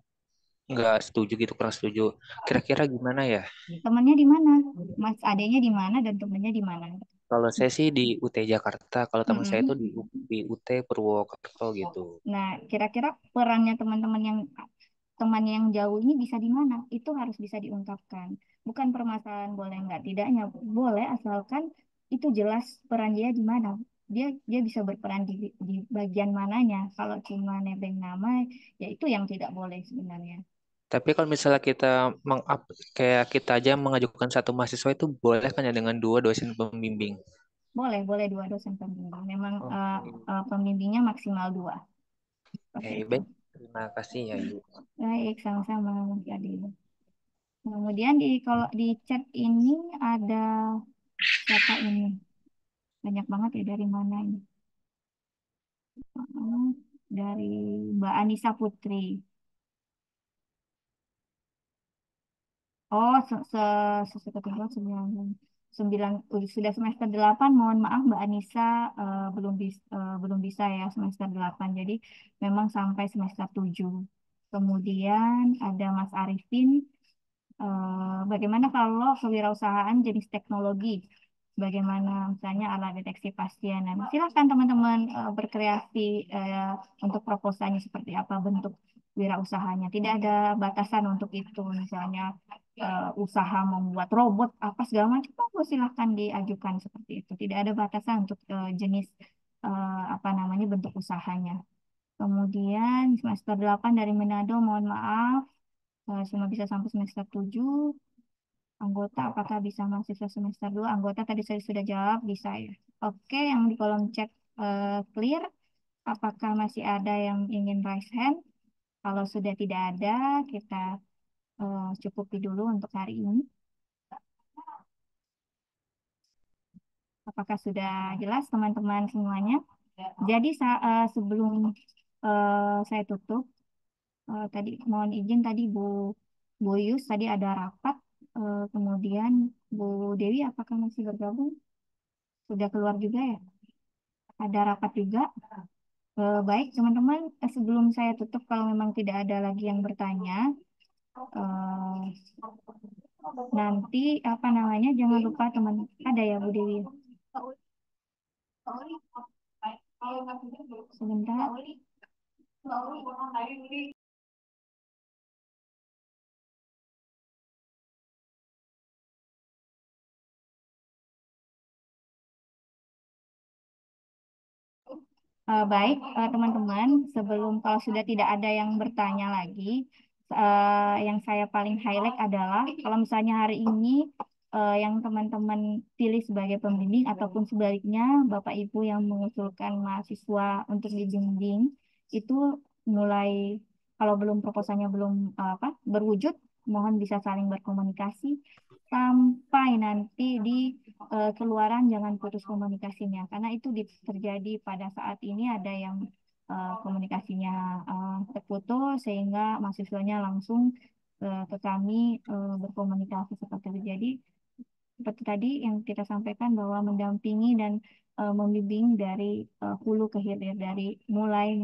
[SPEAKER 11] nggak setuju gitu, kurang setuju. Kira-kira gimana ya?
[SPEAKER 1] Temennya di mana? Mas adanya di mana dan temennya di mana?
[SPEAKER 11] Kalau saya sih di UT Jakarta, kalau teman saya itu
[SPEAKER 1] Mm-mm.
[SPEAKER 11] di UT Purwokerto gitu.
[SPEAKER 1] Nah, kira-kira perannya teman-teman yang teman yang jauh ini bisa di mana? Itu harus bisa diungkapkan. Bukan permasalahan boleh nggak tidaknya, boleh asalkan itu jelas peran dia di mana. Dia dia bisa berperan di bagian mananya. Kalau cuma nebeng nama, ya itu yang tidak boleh sebenarnya.
[SPEAKER 11] Tapi kalau misalnya kita kayak kita aja mengajukan satu mahasiswa itu boleh kan ya dengan dua dosen pembimbing.
[SPEAKER 1] Boleh, boleh dua dosen pembimbing. Memang
[SPEAKER 11] Oke.
[SPEAKER 1] pembimbingnya maksimal dua.
[SPEAKER 11] Oke,
[SPEAKER 1] Seperti itu.
[SPEAKER 11] baik. Terima kasih ya, Ibu.
[SPEAKER 1] Baik, sama-sama Mas Adi. Kemudian kalau di chat ini ada siapa ini? Banyak banget ya, dari mana ini? Dari Mbak Anissa Putri. Oh, kebetulan sudah semester 8. Mohon maaf Mbak Anissa, belum bisa ya semester 8. Jadi memang sampai semester 7. Kemudian ada Mas Arifin. Bagaimana kalau kewirausahaan jenis teknologi? Bagaimana misalnya alat deteksi pasien? Nah, silakan teman-teman berkreasi untuk proposalnya seperti apa bentuk wirausahanya. Tidak ada batasan untuk itu. Misalnya usaha membuat robot apa segala macam, silahkan diajukan seperti itu. Tidak ada batasan untuk jenis apa namanya bentuk usahanya. Kemudian semester 8 dari Manado, mohon maaf, cuma bisa sampai semester 7. Anggota apakah bisa mahasiswa semester 2? Anggota tadi saya sudah jawab, bisa ya. Oke, yang di kolom chat clear. Apakah masih ada yang ingin raise hand? Kalau sudah tidak ada, kita cukupi dulu untuk hari ini. Apakah sudah jelas teman-teman semuanya? Jadi sebelum saya tutup, tadi mohon izin tadi Bu Yus tadi ada rapat, kemudian Bu Dewi apakah masih bergabung? Sudah keluar juga ya? Ada rapat juga. Baik teman-teman, sebelum saya tutup kalau memang tidak ada lagi yang bertanya, eh, nanti apa namanya jangan lupa teman ada ya Bu Dewi. Sebentar. Baik, teman-teman, sebelum kalau sudah tidak ada yang bertanya lagi, yang saya paling highlight adalah kalau misalnya hari ini yang teman-teman pilih sebagai pembimbing ataupun sebaliknya Bapak Ibu yang mengusulkan mahasiswa untuk dibimbing itu mulai kalau belum proposalnya belum apa berwujud, mohon bisa saling berkomunikasi sampai nanti di keluaran jangan putus komunikasinya karena itu terjadi pada saat ini ada yang komunikasinya terputus sehingga mahasiswanya langsung ke kami berkomunikasi seperti itu. Jadi seperti tadi yang kita sampaikan bahwa mendampingi dan membimbing dari hulu ke hilir, dari mulai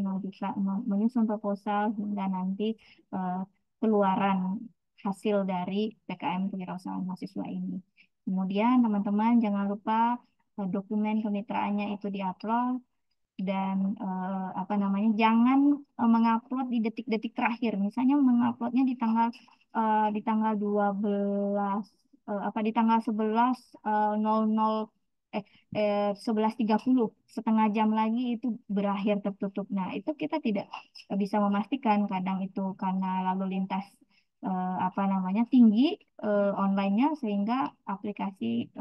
[SPEAKER 1] menyusun proposal hingga nanti keluaran hasil dari PKM Kewirausahaan Mahasiswa ini. Kemudian teman-teman jangan lupa dokumen kemitraannya itu diupload dan apa namanya jangan mengupload di detik-detik terakhir. Misalnya menguploadnya di tanggal 12 apa di tanggal 11.00 11.30 setengah jam lagi itu berakhir tertutup. Nah, itu kita tidak bisa memastikan kadang itu karena lalu lintas apa namanya tinggi online-nya sehingga aplikasi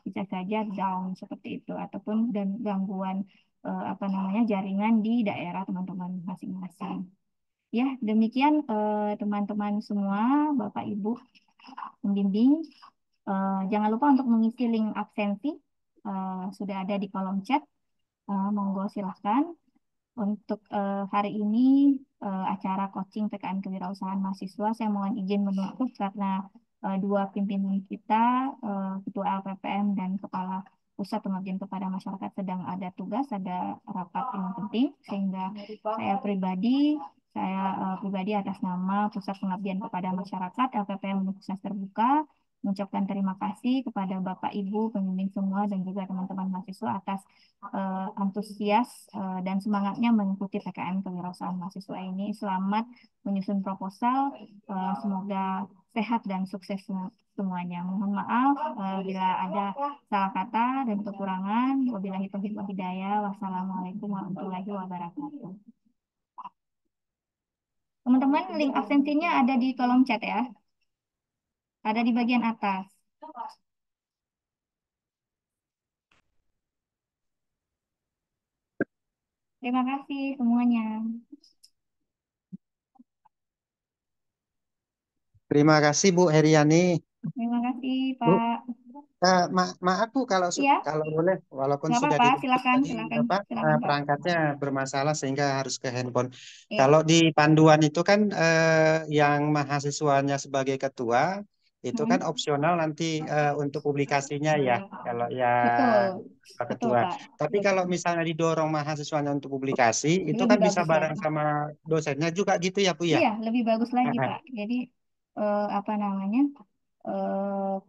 [SPEAKER 1] bisa saja down seperti itu ataupun dan gangguan apa namanya jaringan di daerah teman-teman masing-masing. Ya, demikian teman-teman semua, Bapak Ibu pembimbing. Jangan lupa untuk mengisi link absensi sudah ada di kolom chat. Monggo silahkan. Untuk hari ini acara coaching PKN Kewirausahaan Mahasiswa saya mohon izin menutup karena dua pimpinan kita, Ketua LPPM dan Kepala Pusat Pengabdian kepada Masyarakat sedang ada tugas, ada rapat yang penting, sehingga saya pribadi atas nama Pusat Pengabdian kepada Masyarakat LPPM Universitas Terbuka mengucapkan terima kasih kepada Bapak Ibu pembimbing semua dan juga teman-teman mahasiswa atas antusias dan semangatnya mengikuti PKM Kewirausahaan Mahasiswa ini. Selamat menyusun proposal, semoga sehat dan sukses semuanya. Mohon maaf bila ada salah kata dan kekurangan. Wabillahi taufiq wal hidayah. Wassalamualaikum warahmatullahi wabarakatuh. Teman-teman, link absensinya ada di kolom chat ya. Ada di bagian atas. Terima kasih semuanya.
[SPEAKER 12] Terima kasih Bu Heriani.
[SPEAKER 1] Terima kasih
[SPEAKER 12] Bu,
[SPEAKER 1] Pak.
[SPEAKER 12] maaf Bu kalau
[SPEAKER 1] Iya,
[SPEAKER 12] kalau boleh, walaupun
[SPEAKER 1] nggak
[SPEAKER 12] sudah
[SPEAKER 1] apa-apa.
[SPEAKER 12] ditutup
[SPEAKER 1] Silakan,
[SPEAKER 12] tadi
[SPEAKER 1] silakan,
[SPEAKER 12] apa
[SPEAKER 1] silakan Pak.
[SPEAKER 12] perangkatnya bermasalah sehingga harus ke handphone.
[SPEAKER 1] Iya.
[SPEAKER 12] Kalau di panduan itu kan yang mahasiswanya sebagai ketua itu kan opsional nanti untuk publikasinya ya kalau
[SPEAKER 1] Betul,
[SPEAKER 12] yang
[SPEAKER 1] betul
[SPEAKER 12] ketua.
[SPEAKER 1] Pak.
[SPEAKER 12] Tapi
[SPEAKER 1] Betul.
[SPEAKER 12] kalau misalnya didorong mahasiswanya untuk publikasi itu
[SPEAKER 1] Lebih
[SPEAKER 12] kan bisa
[SPEAKER 1] bagus
[SPEAKER 12] bareng
[SPEAKER 1] lagi.
[SPEAKER 12] sama dosennya juga gitu ya Bu ya?
[SPEAKER 1] Iya, lebih bagus lagi
[SPEAKER 12] Heeh.
[SPEAKER 1] Pak. Jadi apa namanya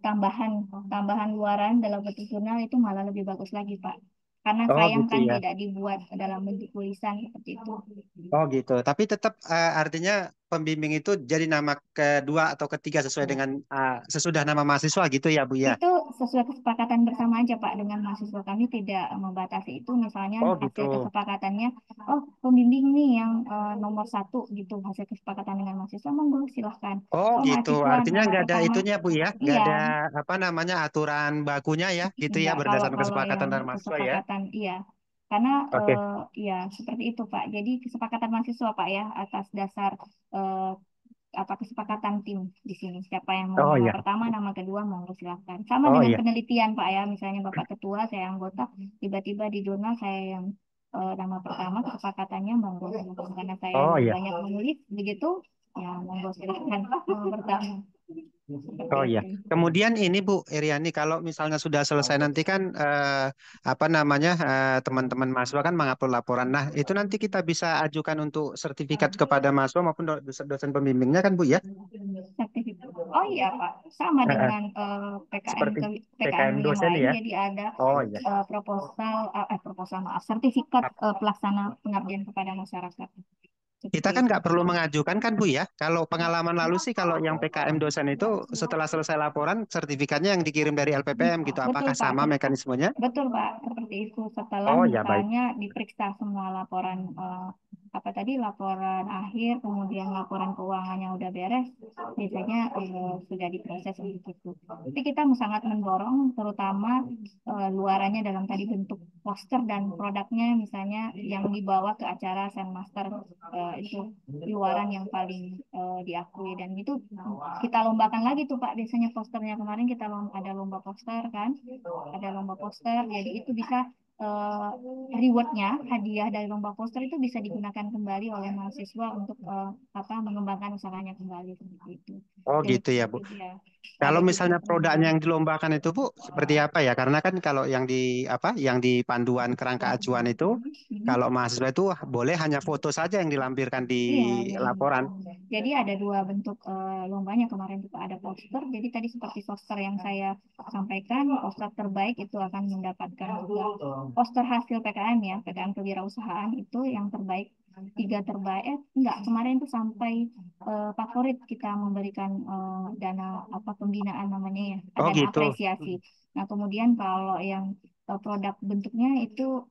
[SPEAKER 1] tambahan tambahan luaran dalam bentuk jurnal itu malah lebih bagus lagi Pak. Karena
[SPEAKER 12] Oh
[SPEAKER 1] sayang
[SPEAKER 12] gitu
[SPEAKER 1] kan
[SPEAKER 12] ya.
[SPEAKER 1] tidak dibuat dalam bentuk tulisan seperti itu.
[SPEAKER 12] Oh gitu. Tapi tetap artinya pembimbing itu jadi nama kedua atau ketiga sesuai dengan sesudah nama mahasiswa gitu ya Bu ya?
[SPEAKER 1] Itu sesuai kesepakatan bersama aja Pak dengan mahasiswa kami tidak membatasi itu misalnya
[SPEAKER 12] Oh
[SPEAKER 1] hasil
[SPEAKER 12] gitu.
[SPEAKER 1] kesepakatannya oh pembimbing nih yang nomor 1 gitu hasil kesepakatan dengan mahasiswa monggo silahkan
[SPEAKER 12] Oh
[SPEAKER 1] oh
[SPEAKER 12] gitu.
[SPEAKER 1] mahasiswa
[SPEAKER 12] Artinya
[SPEAKER 1] nama
[SPEAKER 12] nggak ada
[SPEAKER 1] pertama
[SPEAKER 12] itunya Bu ya? Nggak
[SPEAKER 1] iya
[SPEAKER 12] ada apa namanya aturan bakunya ya? Gitu ya
[SPEAKER 1] enggak kalau
[SPEAKER 12] berdasarkan
[SPEAKER 1] kalau
[SPEAKER 12] kesepakatan
[SPEAKER 1] yang
[SPEAKER 12] dari mahasiswa ya?
[SPEAKER 1] kesepakatan iya karena
[SPEAKER 12] Oke.
[SPEAKER 1] ya seperti itu Pak jadi kesepakatan mahasiswa Pak ya atas dasar eh, apa kesepakatan tim di sini. Siapa yang mau
[SPEAKER 12] Oh
[SPEAKER 1] nama
[SPEAKER 12] iya.
[SPEAKER 1] pertama, nama kedua, monggo silakan. Sama
[SPEAKER 12] Oh
[SPEAKER 1] dengan
[SPEAKER 12] iya.
[SPEAKER 1] penelitian Pak ya, misalnya Bapak Ketua, saya anggota, tiba-tiba di jurnal saya yang nama pertama, kesepakatannya monggo silakan. Karena saya
[SPEAKER 12] Oh
[SPEAKER 1] lebih
[SPEAKER 12] iya.
[SPEAKER 1] banyak menulis, begitu, ya monggo silakan nama pertama. Seperti
[SPEAKER 12] Oh iya.
[SPEAKER 1] itu.
[SPEAKER 12] Kemudian ini Bu Iriani, kalau misalnya sudah selesai nanti kan apa namanya teman-teman mahasiswa kan mengupload laporan. Nah itu nanti kita bisa ajukan untuk sertifikat kepada mahasiswa maupun dosen pembimbingnya kan Bu ya?
[SPEAKER 1] Sertifikat. Oh iya Pak, sama dengan
[SPEAKER 12] Seperti
[SPEAKER 1] PKM
[SPEAKER 12] PKM
[SPEAKER 1] yang
[SPEAKER 12] dosen
[SPEAKER 1] lain,
[SPEAKER 12] ya?
[SPEAKER 1] jadi ada
[SPEAKER 12] Oh iya.
[SPEAKER 1] proposal maaf, sertifikat pelaksana pengabdian kepada masyarakat.
[SPEAKER 12] Kita
[SPEAKER 1] Seperti
[SPEAKER 12] kan
[SPEAKER 1] itu.
[SPEAKER 12] nggak perlu mengajukan kan Bu ya? Kalau pengalaman lalu sih kalau yang PKM dosen itu setelah selesai laporan sertifikatnya yang dikirim dari LPPM gitu.
[SPEAKER 1] Betul
[SPEAKER 12] Apakah
[SPEAKER 1] Pak,
[SPEAKER 12] sama mekanismenya?
[SPEAKER 1] betul Pak, seperti itu. Setelah
[SPEAKER 12] Oh ya baik.
[SPEAKER 1] misalnya diperiksa semua laporan apa tadi laporan akhir, kemudian laporan keuangannya udah beres, biasanya sudah diproses untuk itu. Tapi kita sangat mendorong, terutama luarannya dalam tadi bentuk poster dan produknya, misalnya yang dibawa ke acara Sandmaster itu luaran yang paling diakui dan itu kita lombakan lagi tuh Pak biasanya posternya kemarin kita ada lomba poster kan ada lomba poster jadi itu bisa eh, rewardnya, hadiah dari lomba poster itu bisa digunakan kembali oleh mahasiswa untuk mengembangkan usahanya kembali seperti itu.
[SPEAKER 12] Oh
[SPEAKER 1] Dan
[SPEAKER 12] gitu ya, Bu.
[SPEAKER 1] ya,
[SPEAKER 12] Kalau
[SPEAKER 1] ada juga
[SPEAKER 12] misalnya produknya yang dilombakan itu, Bu, seperti apa ya? Karena kan kalau yang di panduan kerangka acuan itu, kalau mahasiswa itu boleh hanya foto saja yang dilampirkan di
[SPEAKER 1] Iya, iya.
[SPEAKER 12] laporan.
[SPEAKER 1] Jadi ada dua bentuk lombanya kemarin juga ada poster. Jadi tadi seperti poster yang saya sampaikan, poster terbaik itu akan mendapatkan juga poster hasil PKM ya, PKM kewirausahaan itu yang terbaik, 3 terbaik. Enggak, kemarin itu sampai favorit kita memberikan dana pembinaan namanya ya,
[SPEAKER 12] Oh
[SPEAKER 1] dana
[SPEAKER 12] gitu.
[SPEAKER 1] apresiasi. Nah kemudian kalau yang produk bentuknya itu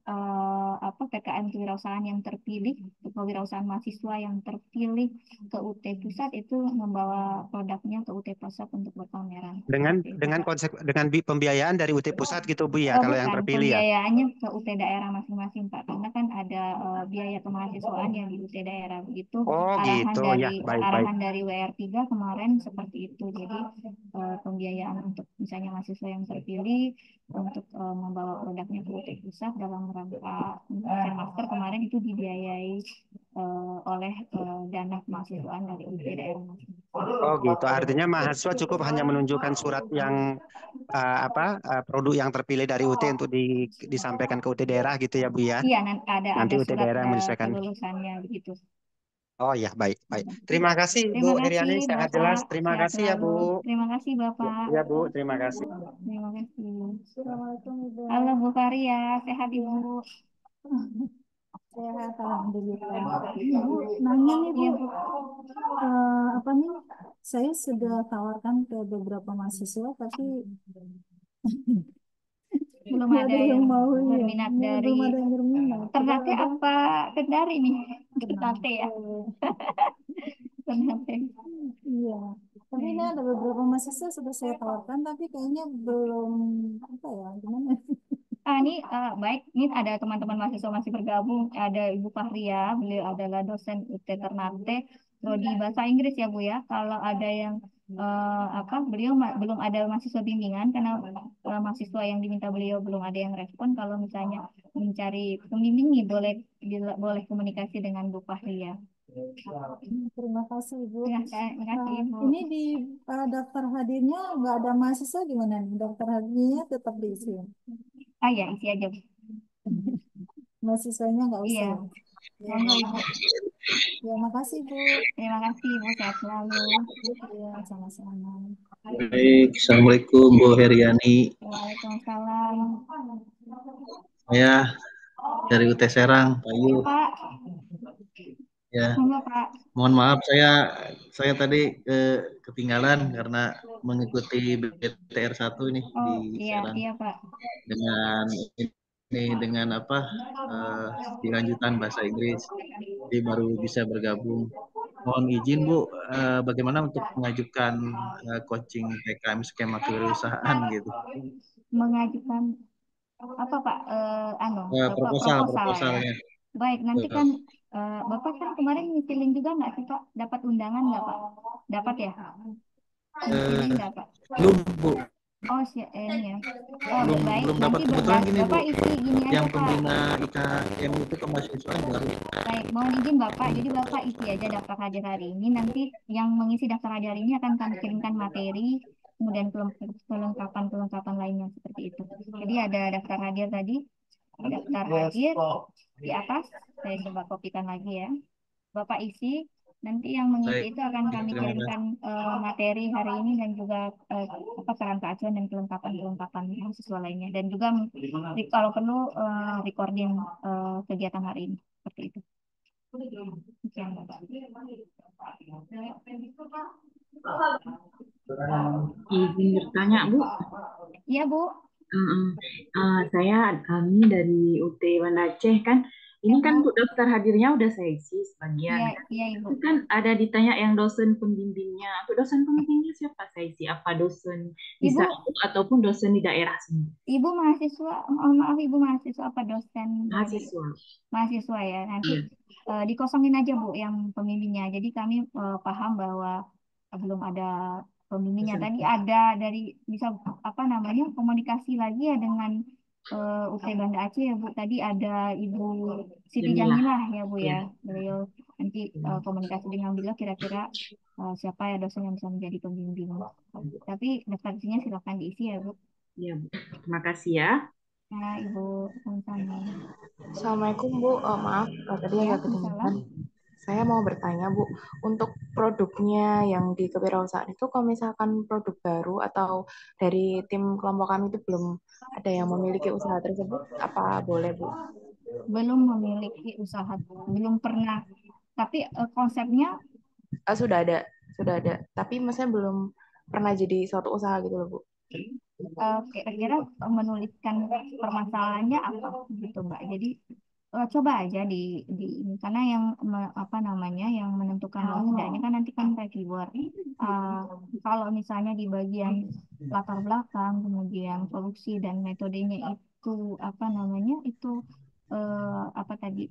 [SPEAKER 1] PKM kewirausahaan yang terpilih, kewirausahaan mahasiswa yang terpilih ke UT Pusat itu membawa produknya ke UT Pusat untuk berpameran.
[SPEAKER 12] Dengan pembiayaan dari UT Pusat gitu, Bu ya, kalau yang
[SPEAKER 1] Bukan,
[SPEAKER 12] terpilih ya.
[SPEAKER 1] pembiayaannya ke UT daerah masing-masing Pak, karena kan ada biaya kemahasiswaan yang di UT daerah begitu.
[SPEAKER 12] Oh gitu, ya baik-baik.
[SPEAKER 1] Arahan dari WR3 kemarin seperti itu. Jadi pembiayaan untuk misalnya mahasiswa yang terpilih untuk membawa produknya ke UT Pusat dalam rangka master kemarin itu dibiayai oleh dana kemahasiswaan dari UT daerah masing-masing.
[SPEAKER 12] Oh gitu, artinya mahasiswa cukup hanya menunjukkan surat yang produk yang terpilih dari UT untuk disampaikan ke UT daerah gitu ya, Bu ya.
[SPEAKER 1] Iya, ada
[SPEAKER 12] Nanti UT
[SPEAKER 1] surat
[SPEAKER 12] daerah menyesuaikan.
[SPEAKER 1] kelulusannya begitu.
[SPEAKER 12] Oh ya, baik. Terima kasih
[SPEAKER 1] Terima
[SPEAKER 12] Bu
[SPEAKER 1] kasih
[SPEAKER 12] Heriani, sangat
[SPEAKER 1] Bapak,
[SPEAKER 12] jelas. Terima
[SPEAKER 1] sehat
[SPEAKER 12] kasih ya
[SPEAKER 1] selalu.
[SPEAKER 12] Bu.
[SPEAKER 1] Terima kasih Bapak.
[SPEAKER 12] Ya Bu, terima kasih.
[SPEAKER 1] Terima kasih. Halo Bu Faria, sehat Ibu?
[SPEAKER 13] Sehat, alhamdulillah. Ibu nanya nih Bu,
[SPEAKER 1] Iya Bu.
[SPEAKER 13] apa nih? Saya sudah tawarkan ke beberapa mahasiswa, tapi
[SPEAKER 1] Belum
[SPEAKER 13] nggak
[SPEAKER 1] ada
[SPEAKER 13] yang
[SPEAKER 1] yang
[SPEAKER 13] mau ya.
[SPEAKER 1] berminat dari
[SPEAKER 13] Belum ada yang berminat.
[SPEAKER 1] Ternate
[SPEAKER 13] Padahal ada
[SPEAKER 1] apa Kendari nih? Ternate ya. Ternate.
[SPEAKER 13] Iya. Tapi ini ada beberapa mahasiswa sudah saya tawarkan, tapi kayaknya belum apa ya, gimana?
[SPEAKER 1] Ini baik, ini ada teman-teman mahasiswa masih bergabung. Ada Ibu Fahria, beliau adalah dosen UT Ternate, prodi bahasa Inggris ya Bu ya. Kalau ada yang beliau belum ada mahasiswa bimbingan karena mahasiswa yang diminta beliau belum ada yang respon. Kalau misalnya mencari pembimbing nih boleh komunikasi dengan Bu Fahria.
[SPEAKER 13] Terima kasih Ibu.
[SPEAKER 1] Terima kasih Ibu.
[SPEAKER 13] Ini di daftar hadirnya nggak ada mahasiswa gimana nih? Daftar hadirnya tetap diisi.
[SPEAKER 1] Ya isi aja Bu.
[SPEAKER 13] Mahasiswanya nggak usah.
[SPEAKER 1] Iya. Monggo Ibu.
[SPEAKER 13] Ya, makasih Bu.
[SPEAKER 1] Terima kasih Ibu, sehat selalu.
[SPEAKER 13] Ya, sama-sama.
[SPEAKER 14] Baik, Assalamualaikum Bu Heriani.
[SPEAKER 1] Waalaikumsalam.
[SPEAKER 14] Saya dari UT Serang, Pak Yu.
[SPEAKER 1] Pak.
[SPEAKER 14] Ya,
[SPEAKER 1] Monggo Pak.
[SPEAKER 14] mohon maaf saya tadi ketinggalan karena mengikuti BTR 1 ini di Serang.
[SPEAKER 1] Iya Pak.
[SPEAKER 14] Dengan dilanjutan bahasa Inggris, jadi baru bisa bergabung. Mohon izin Bu, bagaimana untuk mengajukan coaching PKM skema kewirausahaan gitu?
[SPEAKER 1] Mengajukan apa Pak?
[SPEAKER 14] Proposalnya.
[SPEAKER 1] Ya. Baik, nanti kan Bapak kan kemarin ngisi link juga nggak sih Pak? Dapat undangan nggak Pak? Dapat ya? Ngisi link nggak Pak?
[SPEAKER 14] Belum Bu.
[SPEAKER 1] Oh ini ya.
[SPEAKER 14] Belum dapat. Kebetulan gini Bu,
[SPEAKER 1] Bapak isi gini aja
[SPEAKER 14] yang
[SPEAKER 1] Pak.
[SPEAKER 14] pembina IKM itu kemahasiswaan baru.
[SPEAKER 1] Baik, mohon izin Bapak. Jadi Bapak isi aja daftar hadir hari ini. Nanti yang mengisi daftar hadir hari ini akan kami kirimkan materi, kemudian kelengkapan lainnya seperti itu. Jadi ada daftar hadir tadi, daftar hadir di atas. Saya coba kopikan lagi ya. Bapak isi. Nanti yang mengisi itu akan kami kirimkan materi hari ini dan juga kerangka acuan dan kelengkapan mahasiswa lainnya. Dan juga kalau perlu recording kegiatan hari ini. Seperti itu.
[SPEAKER 15] Izin bertanya, Bu.
[SPEAKER 1] Iya, Bu.
[SPEAKER 15] Kami dari UT Banda Aceh kan. Ini kan Bu daftar hadirnya udah saya isi sebagian.
[SPEAKER 1] Iya, Ibu.
[SPEAKER 15] Itu kan ada ditanya yang dosen pembimbingnya. Untuk dosen pembimbingnya siapa saya isi? Apa dosen di satu ataupun dosen di daerah sendiri?
[SPEAKER 1] Ibu mahasiswa, mohon maaf Ibu mahasiswa apa dosen?
[SPEAKER 15] Mahasiswa.
[SPEAKER 1] Mahasiswa ya. Nanti dikosongin aja Bu yang pembimbingnya. Jadi kami paham bahwa belum ada pembimbingnya. Tadi ada dari bisa komunikasi lagi ya dengan UT Banda Aceh ya Bu. Tadi ada Ibu Siti
[SPEAKER 15] Jamilah.
[SPEAKER 1] Jamilah ya Bu
[SPEAKER 15] Ya.
[SPEAKER 1] ya. Beliau nanti komunikasi dengan beliau kira-kira siapa ya dosen yang bisa menjadi pembimbing. Tapi daftar isinya silakan diisi ya Bu.
[SPEAKER 15] Ya, Bu. Terima kasih ya.
[SPEAKER 1] Nah Ibu sama-sama.
[SPEAKER 16] Assalamualaikum Bu, maaf tadi
[SPEAKER 1] Ya,
[SPEAKER 16] agak ketinggalan.
[SPEAKER 1] Waalaikumsalam.
[SPEAKER 16] Saya mau bertanya Bu, untuk produknya yang di kewirausahaan itu kalau misalkan produk baru atau dari tim kelompok kami itu belum ada yang memiliki usaha tersebut, apa boleh Bu?
[SPEAKER 1] Belum memiliki usaha, belum pernah. Tapi konsepnya
[SPEAKER 16] Sudah ada, tapi maksudnya belum pernah jadi suatu usaha gitu loh Bu.
[SPEAKER 1] kira-kira menuliskan permasalahannya apa gitu Mbak. Jadi coba aja di ini karena yang apa namanya yang menentukan lolos tidaknya kan nanti kan reviewer. Kalau misalnya di bagian latar belakang, kemudian solusi dan metodenya itu apa namanya itu apa tadi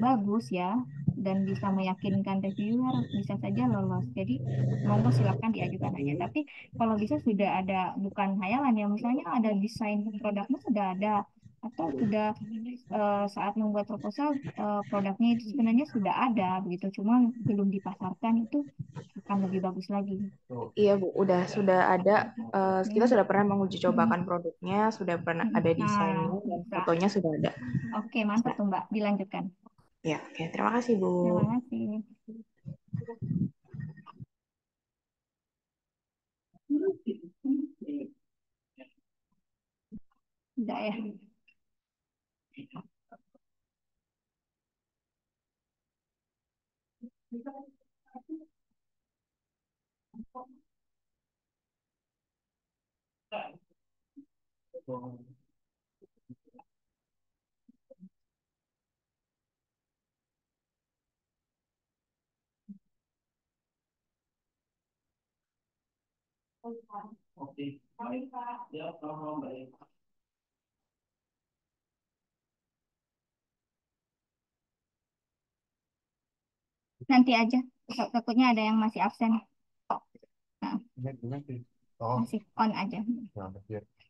[SPEAKER 1] bagus ya dan bisa meyakinkan reviewer bisa saja lolos. Jadi monggo silakan diajukan aja. Tapi kalau bisa sudah ada bukan hayalan ya misalnya ada desain produknya sudah ada atau sudah saat membuat proposal produknya itu sebenarnya sudah ada begitu cuma belum dipasarkan itu akan lebih bagus lagi.
[SPEAKER 16] Iya Bu, sudah ada. Kita sudah pernah menguji cobakan produknya, sudah pernah ada desainnya
[SPEAKER 1] Nah,
[SPEAKER 16] dan
[SPEAKER 1] bisa.
[SPEAKER 16] fotonya sudah ada.
[SPEAKER 1] Oke, mantap tuh Mbak. Dilanjutkan.
[SPEAKER 16] Ya, oke. Terima kasih Bu.
[SPEAKER 1] Terima kasih. Udah ya. Nanti aja. Takutnya ada yang masih absen. Nah, masih on aja.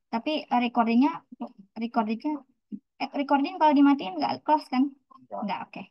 [SPEAKER 1] Tapi recordingnya recording kalau dimatiin nggak close kan? Nggak, oke.